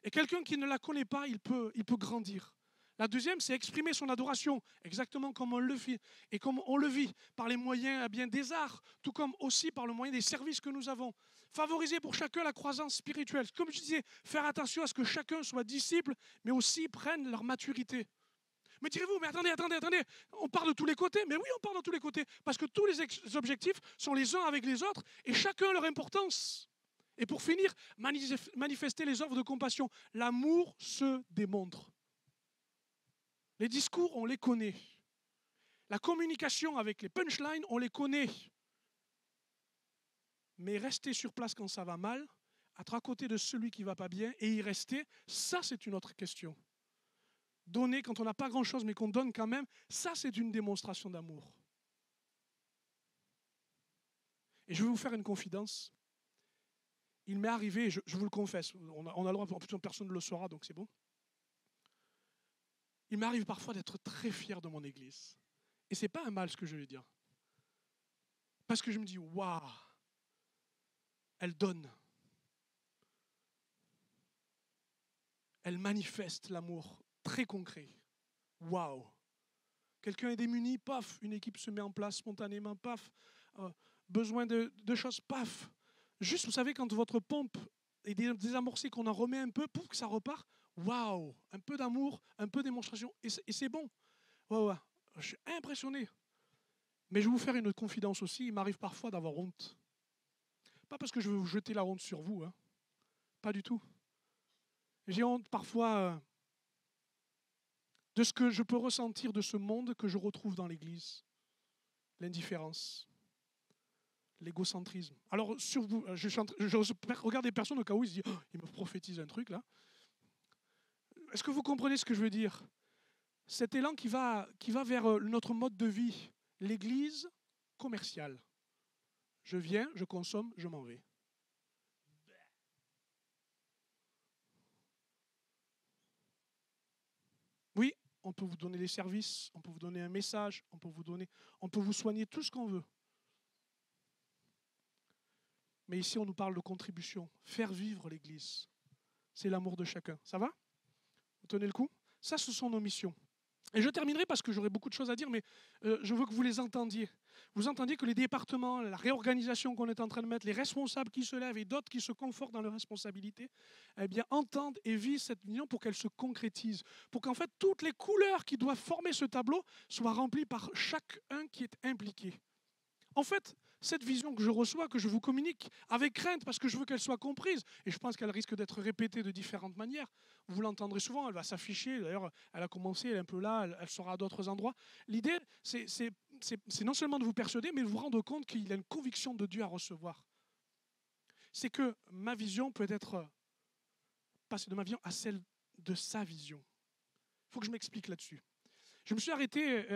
Et quelqu'un qui ne la connaît pas, il peut grandir. La deuxième, c'est exprimer son adoration, exactement comme on le vit. Et comme on le vit par les moyens des arts, tout comme aussi par le moyen des services que nous avons. Favoriser pour chacun la croissance spirituelle. Comme je disais, faire attention à ce que chacun soit disciple, mais aussi prenne leur maturité. Mais direz-vous, mais attendez, on part de tous les côtés. Mais oui, on part de tous les côtés. Parce que tous les objectifs sont les uns avec les autres et chacun a leur importance. Et pour finir, manifester les œuvres de compassion. L'amour se démontre. Les discours, on les connaît. La communication avec les punchlines, on les connaît. Mais rester sur place quand ça va mal, être à côté de celui qui ne va pas bien et y rester, ça c'est une autre question. Donner quand on n'a pas grand-chose mais qu'on donne quand même, ça c'est une démonstration d'amour. Et je vais vous faire une confidence. Il m'est arrivé, je vous le confesse, on a le droit, personne ne le saura donc c'est bon. Il m'arrive parfois d'être très fier de mon église. Et ce n'est pas un mal ce que je vais dire. Parce que je me dis, waouh, elle donne. Elle manifeste l'amour très concret. Waouh. Quelqu'un est démuni, paf, une équipe se met en place spontanément, paf. Besoin de choses, paf. Juste, vous savez, quand votre pompe est désamorcée, qu'on en remet un peu, pouf, que ça repart. Waouh, un peu d'amour, un peu de démonstration, et c'est bon. Ouais. Je suis impressionné. Mais je vais vous faire une confidence aussi, il m'arrive parfois d'avoir honte. Pas parce que je veux vous jeter la honte sur vous, hein. Pas du tout. J'ai honte parfois de ce que je peux ressentir de ce monde que je retrouve dans l'Église. L'indifférence, l'égocentrisme. Alors, sur vous, je regarde des personnes au cas où ils se disent oh, « il me prophétise un truc là ». Est-ce que vous comprenez ce que je veux dire? Cet élan qui va vers notre mode de vie, l'Église commerciale. Je viens, je consomme, je m'en vais. Oui, on peut vous donner des services, on peut vous donner un message, on peut vous soigner tout ce qu'on veut. Mais ici, on nous parle de contribution. Faire vivre l'Église, c'est l'amour de chacun. Ça va? Vous tenez le coup? Ça, ce sont nos missions. Et je terminerai parce que j'aurai beaucoup de choses à dire, mais je veux que vous les entendiez. Vous entendiez que les départements, la réorganisation qu'on est en train de mettre, les responsables qui se lèvent et d'autres qui se confortent dans leurs responsabilités, eh bien, entendent et vivent cette vision pour qu'elle se concrétise. Pour qu'en fait, toutes les couleurs qui doivent former ce tableau soient remplies par chacun qui est impliqué. En fait, cette vision que je reçois, que je vous communique avec crainte parce que je veux qu'elle soit comprise, et je pense qu'elle risque d'être répétée de différentes manières, vous l'entendrez souvent, elle va s'afficher, d'ailleurs elle a commencé, elle est un peu là, elle sera à d'autres endroits. L'idée, c'est non seulement de vous persuader, mais de vous rendre compte qu'il y a une conviction de Dieu à recevoir. C'est que ma vision peut être passée de ma vision à celle de sa vision. Il faut que je m'explique là-dessus. Je me suis arrêté,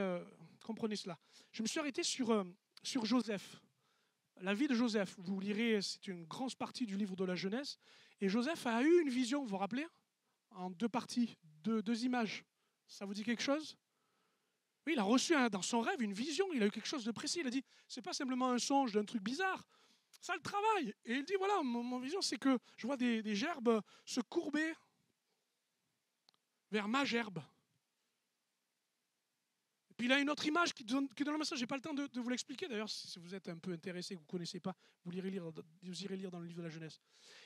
comprenez cela, je me suis arrêté sur Joseph. La vie de Joseph, vous lirez, c'est une grande partie du livre de la Genèse. Et Joseph a eu une vision, vous vous rappelez? En deux parties, deux images. Ça vous dit quelque chose? Oui, il a reçu dans son rêve une vision, il a eu quelque chose de précis. Il a dit, c'est pas simplement un songe d'un truc bizarre, ça le travaille. Et il dit, voilà, mon vision, c'est que je vois des gerbes se courber vers ma gerbe. Puis il a une autre image qui donne le message. Je n'ai pas le temps de vous l'expliquer. D'ailleurs, si vous êtes un peu intéressé, que vous ne connaissez pas, vous irez lire dans le livre de la Genèse.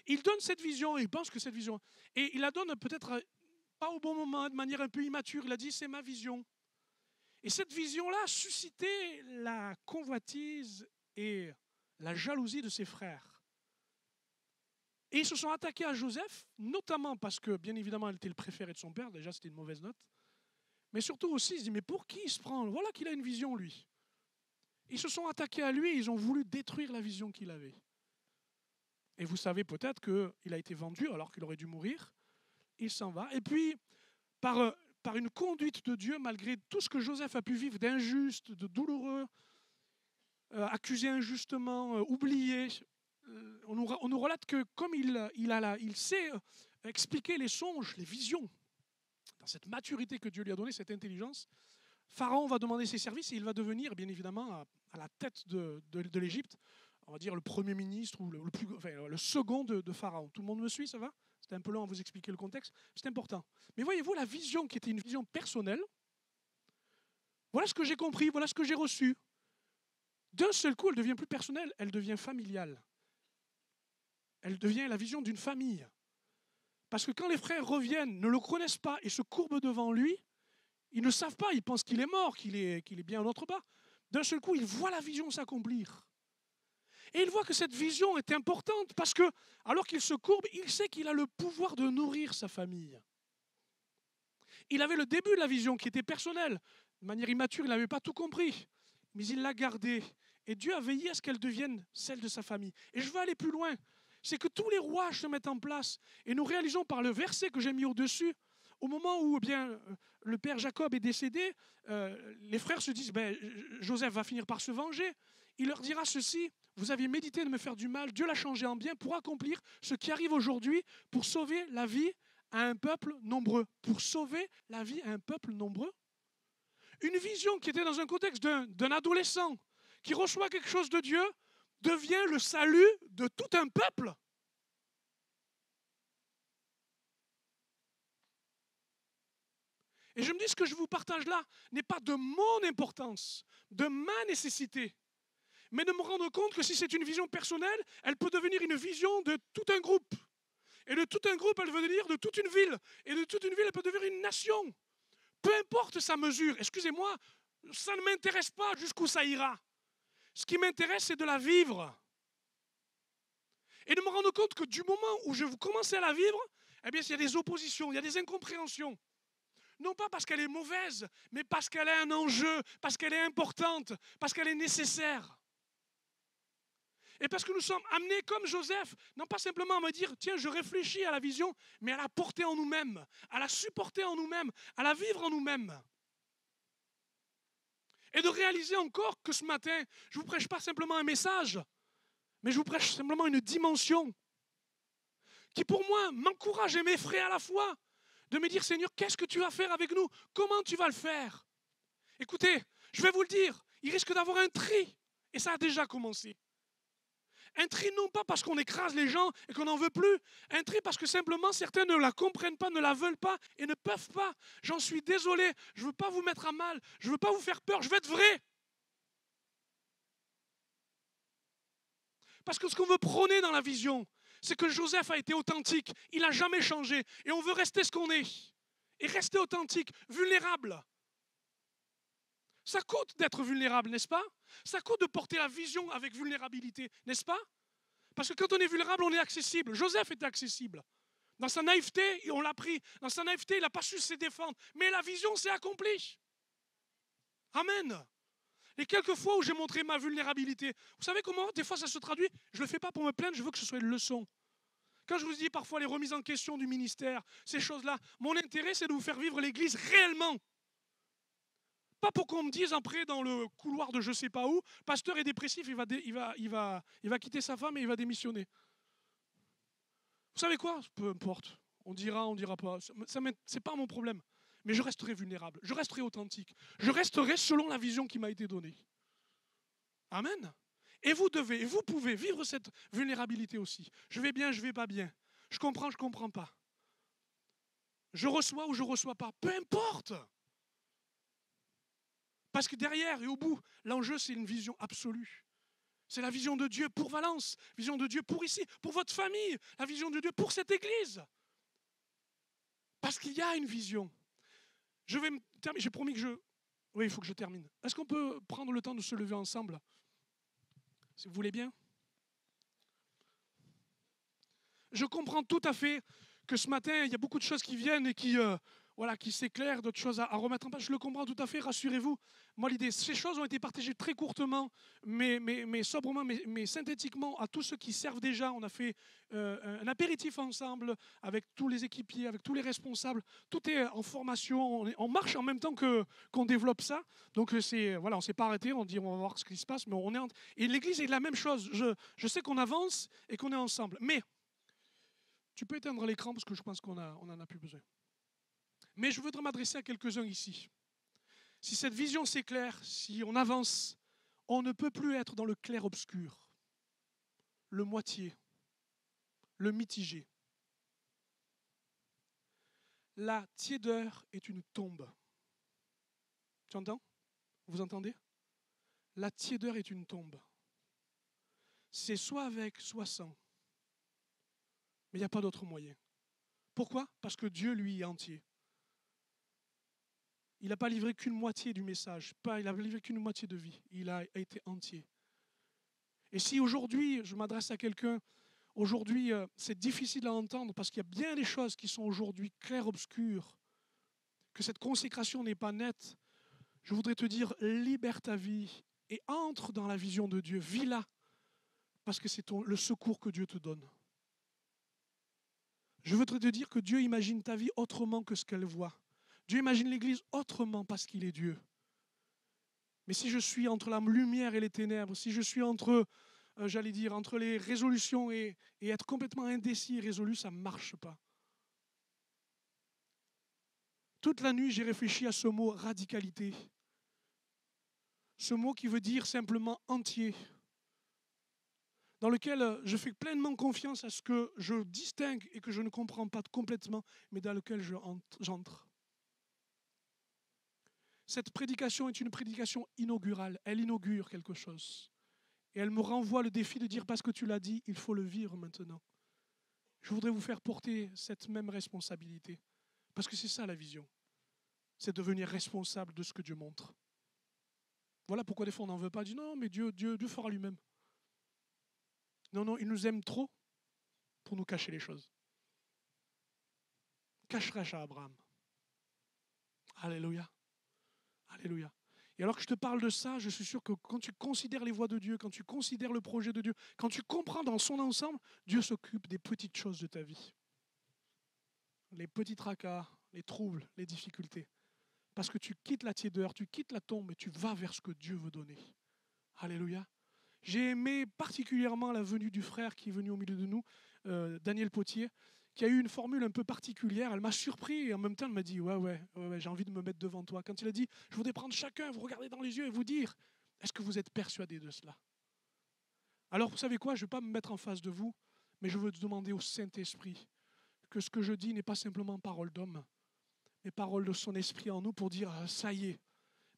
Il donne cette vision, et il pense que cette vision... Et il la donne peut-être pas au bon moment, de manière un peu immature. Il a dit, c'est ma vision. Et cette vision-là a suscité la convoitise et la jalousie de ses frères. Et ils se sont attaqués à Joseph, notamment parce que, bien évidemment, elle était le préféré de son père. Déjà, c'était une mauvaise note. Mais surtout aussi, ils se disent, mais pour qui il se prend? Voilà qu'il a une vision, lui. Ils se sont attaqués à lui et ils ont voulu détruire la vision qu'il avait. Et vous savez peut-être qu'il a été vendu alors qu'il aurait dû mourir. Il s'en va. Et puis, par une conduite de Dieu, malgré tout ce que Joseph a pu vivre d'injuste, de douloureux, accusé injustement, oublié, on nous relate que comme il sait expliquer les songes, les visions, dans cette maturité que Dieu lui a donnée, cette intelligence, Pharaon va demander ses services et il va devenir, bien évidemment, à la tête de l'Égypte, on va dire le premier ministre ou le second de Pharaon. Tout le monde me suit, ça va? C'était un peu long à vous expliquer le contexte, c'est important. Mais voyez-vous, la vision qui était une vision personnelle, voilà ce que j'ai compris, voilà ce que j'ai reçu. D'un seul coup, elle devient plus personnelle, elle devient familiale. Elle devient la vision d'une famille. Parce que quand les frères reviennent, ne le connaissent pas et se courbent devant lui, ils ne savent pas, ils pensent qu'il est mort, qu'il est bien en autre part. D'un seul coup, ils voient la vision s'accomplir. Et il voit que cette vision est importante parce que, alors qu'il se courbe, il sait qu'il a le pouvoir de nourrir sa famille. Il avait le début de la vision qui était personnelle. De manière immature, il n'avait pas tout compris. Mais il l'a gardée. Et Dieu a veillé à ce qu'elle devienne celle de sa famille. Et je veux aller plus loin. C'est que tous les rouages se mettent en place. Et nous réalisons par le verset que j'ai mis au-dessus, au moment où le père Jacob est décédé, les frères se disent, Joseph va finir par se venger. Il leur dira ceci: vous aviez médité de me faire du mal, Dieu l'a changé en bien pour accomplir ce qui arrive aujourd'hui, pour sauver la vie à un peuple nombreux. Pour sauver la vie à un peuple nombreux. Une vision qui était dans un contexte d'un adolescent qui reçoit quelque chose de Dieu devient le salut de tout un peuple. Et je me dis, ce que je vous partage là n'est pas de mon importance, de ma nécessité, mais de me rendre compte que si c'est une vision personnelle, elle peut devenir une vision de tout un groupe. Et de tout un groupe, elle veut devenir de toute une ville. Et de toute une ville, elle peut devenir une nation. Peu importe sa mesure, excusez-moi, ça ne m'intéresse pas jusqu'où ça ira. Ce qui m'intéresse, c'est de la vivre. Et de me rendre compte que du moment où je vous commencez à la vivre, eh bien, il y a des oppositions, il y a des incompréhensions. Non pas parce qu'elle est mauvaise, mais parce qu'elle a un enjeu, parce qu'elle est importante, parce qu'elle est nécessaire. Et parce que nous sommes amenés comme Joseph, non pas simplement à me dire, tiens, je réfléchis à la vision, mais à la porter en nous-mêmes, à la supporter en nous-mêmes, à la vivre en nous-mêmes. Et de réaliser encore que ce matin, je ne vous prêche pas simplement un message, mais je vous prêche simplement une dimension qui pour moi m'encourage et m'effraie à la fois. De me dire, Seigneur, qu'est-ce que tu vas faire avec nous? Comment tu vas le faire? Écoutez, je vais vous le dire, il risque d'avoir un tri. Et ça a déjà commencé. Un tri non pas parce qu'on écrase les gens et qu'on n'en veut plus. Un tri parce que simplement certains ne la comprennent pas, ne la veulent pas et ne peuvent pas. J'en suis désolé, je ne veux pas vous mettre à mal, je ne veux pas vous faire peur, je veux être vrai. Parce que ce qu'on veut prôner dans la vision, c'est que Joseph a été authentique, il n'a jamais changé. Et on veut rester ce qu'on est. Et rester authentique, vulnérable. Ça coûte d'être vulnérable, n'est-ce pas? Ça coûte de porter la vision avec vulnérabilité, n'est-ce pas? Parce que quand on est vulnérable, on est accessible. Joseph était accessible. Dans sa naïveté, on l'a pris. Dans sa naïveté, il n'a pas su se défendre. Mais la vision s'est accomplie. Amen. Et quelques fois où j'ai montré ma vulnérabilité, vous savez comment des fois ça se traduit? Je ne le fais pas pour me plaindre, je veux que ce soit une leçon. Quand je vous dis parfois les remises en question du ministère, ces choses-là, mon intérêt c'est de vous faire vivre l'Église réellement. Pas pour qu'on me dise après dans le couloir de je ne sais pas où, pasteur est dépressif, il va quitter sa femme et il va démissionner. Vous savez quoi? Peu importe. On dira pas. Ce n'est pas mon problème. Mais je resterai vulnérable, je resterai authentique. Je resterai selon la vision qui m'a été donnée. Amen. Et vous pouvez vivre cette vulnérabilité aussi. Je vais bien, je ne vais pas bien. Je comprends pas. Je reçois ou je ne reçois pas. Peu importe. Parce que derrière et au bout, l'enjeu c'est une vision absolue. C'est la vision de Dieu pour Valence, vision de Dieu pour ici, pour votre famille, la vision de Dieu pour cette église. Parce qu'il y a une vision. Je vais me terminer, j'ai promis que oui, il faut que je termine. Est-ce qu'on peut prendre le temps de se lever ensemble? Si vous voulez bien. Je comprends tout à fait que ce matin, il y a beaucoup de choses qui viennent et qui, voilà, qui s'éclairent, d'autres choses à remettre en place. Je le comprends tout à fait, rassurez-vous. Moi, l'idée, ces choses ont été partagées très courtement, mais sobrement, mais synthétiquement à tous ceux qui servent déjà. On a fait un apéritif ensemble avec tous les équipiers, avec tous les responsables. Tout est en formation, on marche en même temps qu'on développe ça. Donc, voilà, on ne s'est pas arrêté, on dit on va voir ce qui se passe, mais et l'Église est la même chose. Je sais qu'on avance et qu'on est ensemble. Mais, tu peux éteindre l'écran parce que je pense qu'on n'en a plus besoin. Mais je voudrais m'adresser à quelques-uns ici. Si cette vision s'éclaire, si on avance, on ne peut plus être dans le clair-obscur, le moitié, le mitigé. La tiédeur est une tombe. Tu entends? Vous entendez? La tiédeur est une tombe. C'est soit avec, soit sans. Mais il n'y a pas d'autre moyen. Pourquoi? Parce que Dieu, lui, est entier. Il n'a pas livré qu'une moitié du message, il n'a livré qu'une moitié de vie. Il a été entier. Et si aujourd'hui, je m'adresse à quelqu'un, aujourd'hui, c'est difficile à entendre parce qu'il y a bien des choses qui sont aujourd'hui claires-obscures, que cette consécration n'est pas nette, je voudrais te dire, libère ta vie et entre dans la vision de Dieu. Vis-la parce que c'est le secours que Dieu te donne. Je voudrais te dire que Dieu imagine ta vie autrement que ce qu'elle voit. Dieu imagine l'Église autrement parce qu'il est Dieu. Mais si je suis entre la lumière et les ténèbres, si je suis entre les résolutions et être complètement indécis et résolu, ça ne marche pas. Toute la nuit, j'ai réfléchi à ce mot radicalité. Ce mot qui veut dire simplement entier. Dans lequel je fais pleinement confiance à ce que je distingue et que je ne comprends pas complètement, mais dans lequel j'entre. Cette prédication est une prédication inaugurale. Elle inaugure quelque chose. Et elle me renvoie le défi de dire, parce que tu l'as dit, il faut le vivre maintenant. Je voudrais vous faire porter cette même responsabilité. Parce que c'est ça la vision. C'est devenir responsable de ce que Dieu montre. Voilà pourquoi des fois on n'en veut pas. On dit non, mais Dieu fera lui-même. Non, il nous aime trop pour nous cacher les choses. Cacherai-je à Abraham? Alléluia. Alléluia. Et alors que je te parle de ça, je suis sûr que quand tu considères les voies de Dieu, quand tu considères le projet de Dieu, quand tu comprends dans son ensemble, Dieu s'occupe des petites choses de ta vie. Les petits tracas, les troubles, les difficultés. Parce que tu quittes la tiédeur, tu quittes la tombe et tu vas vers ce que Dieu veut donner. Alléluia. J'ai aimé particulièrement la venue du frère qui est venu au milieu de nous, Daniel Potier, qui a eu une formule un peu particulière. Elle m'a surpris et en même temps elle m'a dit ouais, j'ai envie de me mettre devant toi. Quand il a dit je voudrais prendre chacun, vous regarder dans les yeux et vous dire est-ce que vous êtes persuadé de cela? Alors vous savez quoi, je ne vais pas me mettre en face de vous, mais je veux demander au Saint-Esprit que ce que je dis n'est pas simplement parole d'homme, mais parole de son esprit en nous pour dire ça y est,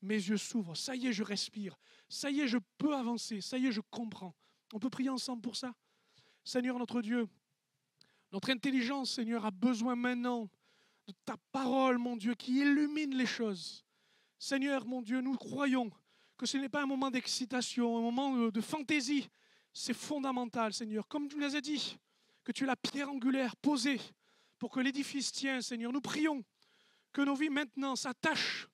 mes yeux s'ouvrent, ça y est, je respire, ça y est, je peux avancer, ça y est, je comprends. On peut prier ensemble pour ça? Seigneur notre Dieu, notre intelligence, Seigneur, a besoin maintenant de ta parole, mon Dieu, qui illumine les choses. Seigneur, mon Dieu, nous croyons que ce n'est pas un moment d'excitation, un moment de fantaisie. C'est fondamental, Seigneur. Comme tu nous as dit, que tu es la pierre angulaire posée pour que l'édifice tienne, Seigneur. Nous prions que nos vies maintenant s'attachent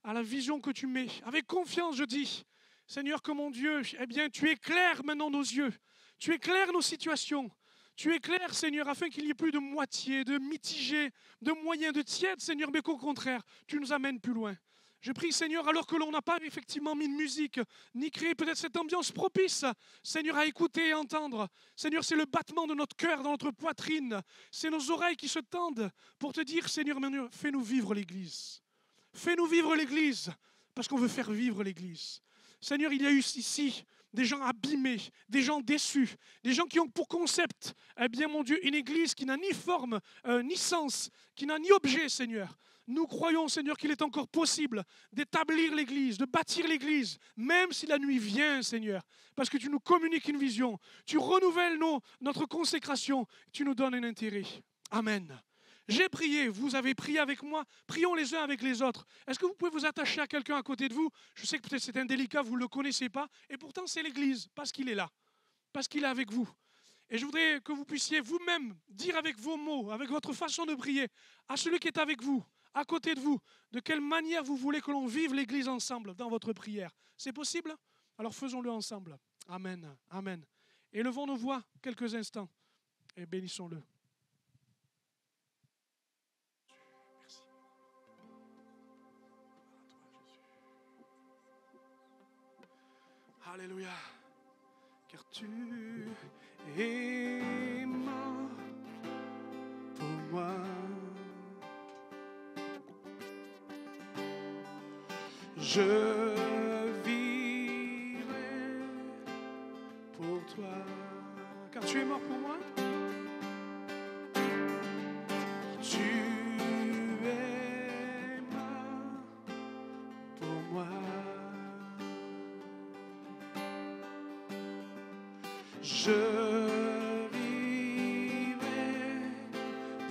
à la vision que tu mets. Avec confiance, je dis, Seigneur, que mon Dieu, eh bien, tu éclaires maintenant nos yeux. Tu éclaires nos situations. Tu éclaires, Seigneur, afin qu'il n'y ait plus de moitié, de mitigé, de moyen, de tiède, Seigneur, mais qu'au contraire, tu nous amènes plus loin. Je prie, Seigneur, alors que l'on n'a pas effectivement mis de musique, ni créé peut-être cette ambiance propice, Seigneur, à écouter et entendre. Seigneur, c'est le battement de notre cœur dans notre poitrine. C'est nos oreilles qui se tendent pour te dire, Seigneur, fais-nous vivre l'Église. Fais-nous vivre l'Église, parce qu'on veut faire vivre l'Église. Seigneur, il y a eu ici des gens abîmés, des gens déçus, des gens qui ont pour concept, eh bien mon Dieu, une Église qui n'a ni forme, ni sens, qui n'a ni objet, Seigneur. Nous croyons, Seigneur, qu'il est encore possible d'établir l'Église, de bâtir l'Église, même si la nuit vient, Seigneur, parce que tu nous communiques une vision, tu renouvelles notre consécration, tu nous donnes un intérêt. Amen. J'ai prié, vous avez prié avec moi, prions les uns avec les autres. Est-ce que vous pouvez vous attacher à quelqu'un à côté de vous? Je sais que peut-être c'est indélicat, vous ne le connaissez pas, et pourtant c'est l'Église, parce qu'il est là, parce qu'il est avec vous. Et je voudrais que vous puissiez vous-même dire avec vos mots, avec votre façon de prier, à celui qui est avec vous, à côté de vous, de quelle manière vous voulez que l'on vive l'Église ensemble dans votre prière. C'est possible? Alors faisons-le ensemble. Amen. Amen. Élevons nos voix quelques instants et bénissons-le. Merci. Alléluia. Car tu es mort pour moi. Je vivrai pour toi. Car tu es mort pour moi. Tu es mort pour moi. Je vivrai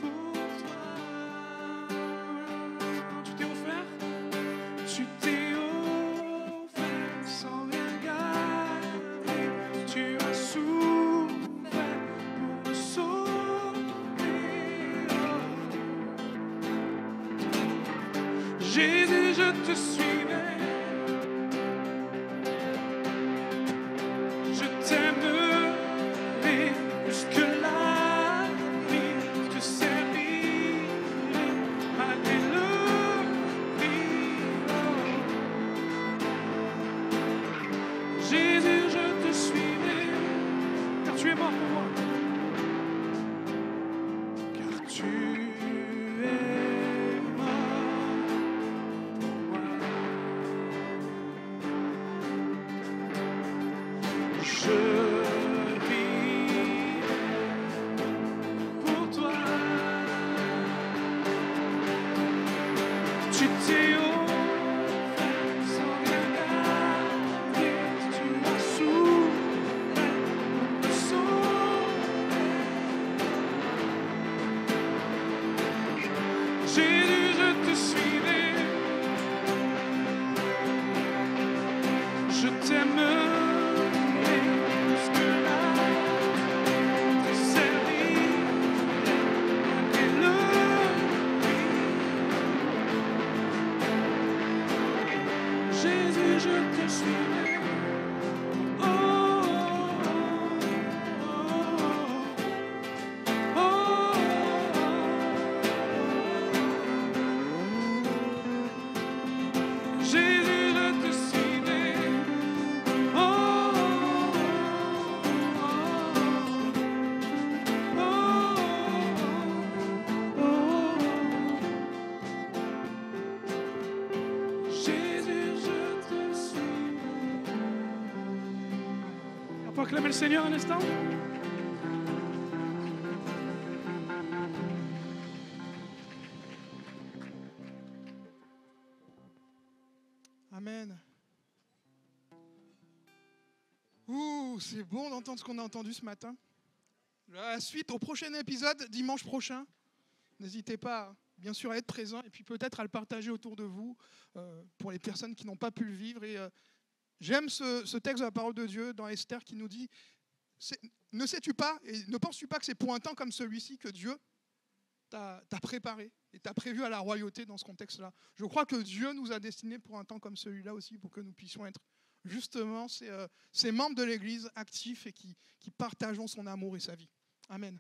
pour toi. Tu t'es offert? Tu t'es offert sans rien garder. Tu as souffert pour me sauver. Jésus, je te suivrai. Je t'aimerai jusque la vie. Je te servirai. Alléluia. Jésus, je te suivrai, car tu es mort pour moi. Car tu es mort pour moi. Je vis pour toi. Tu t'es offert sans rien garder. Tu as souffert pour me sauver. Jésus, je te suivrai. Je t'aimerai jusque-là. Te servirai. Alléluia. Jésus, je te suivrai. Oh, oh, oh, oh. Jésus, je te suivrai. Oh, oh, oh, oh. Jésus, je te suivrai. On peut acclamer le Seigneur un instant? Amen. Ouh, c'est bon d'entendre ce qu'on a entendu ce matin. La suite au prochain épisode, dimanche prochain. N'hésitez pas, bien sûr, à être présent et puis peut-être à le partager autour de vous pour les personnes qui n'ont pas pu le vivre. Et j'aime ce texte de la parole de Dieu dans Esther qui nous dit ne sais-tu pas et ne penses-tu pas que c'est pour un temps comme celui-ci que Dieu t'a préparé et t'a prévu à la royauté dans ce contexte-là. Je crois que Dieu nous a destinés pour un temps comme celui-là aussi, pour que nous puissions être justement ces membres de l'Église actifs et qui partageons son amour et sa vie. Amen.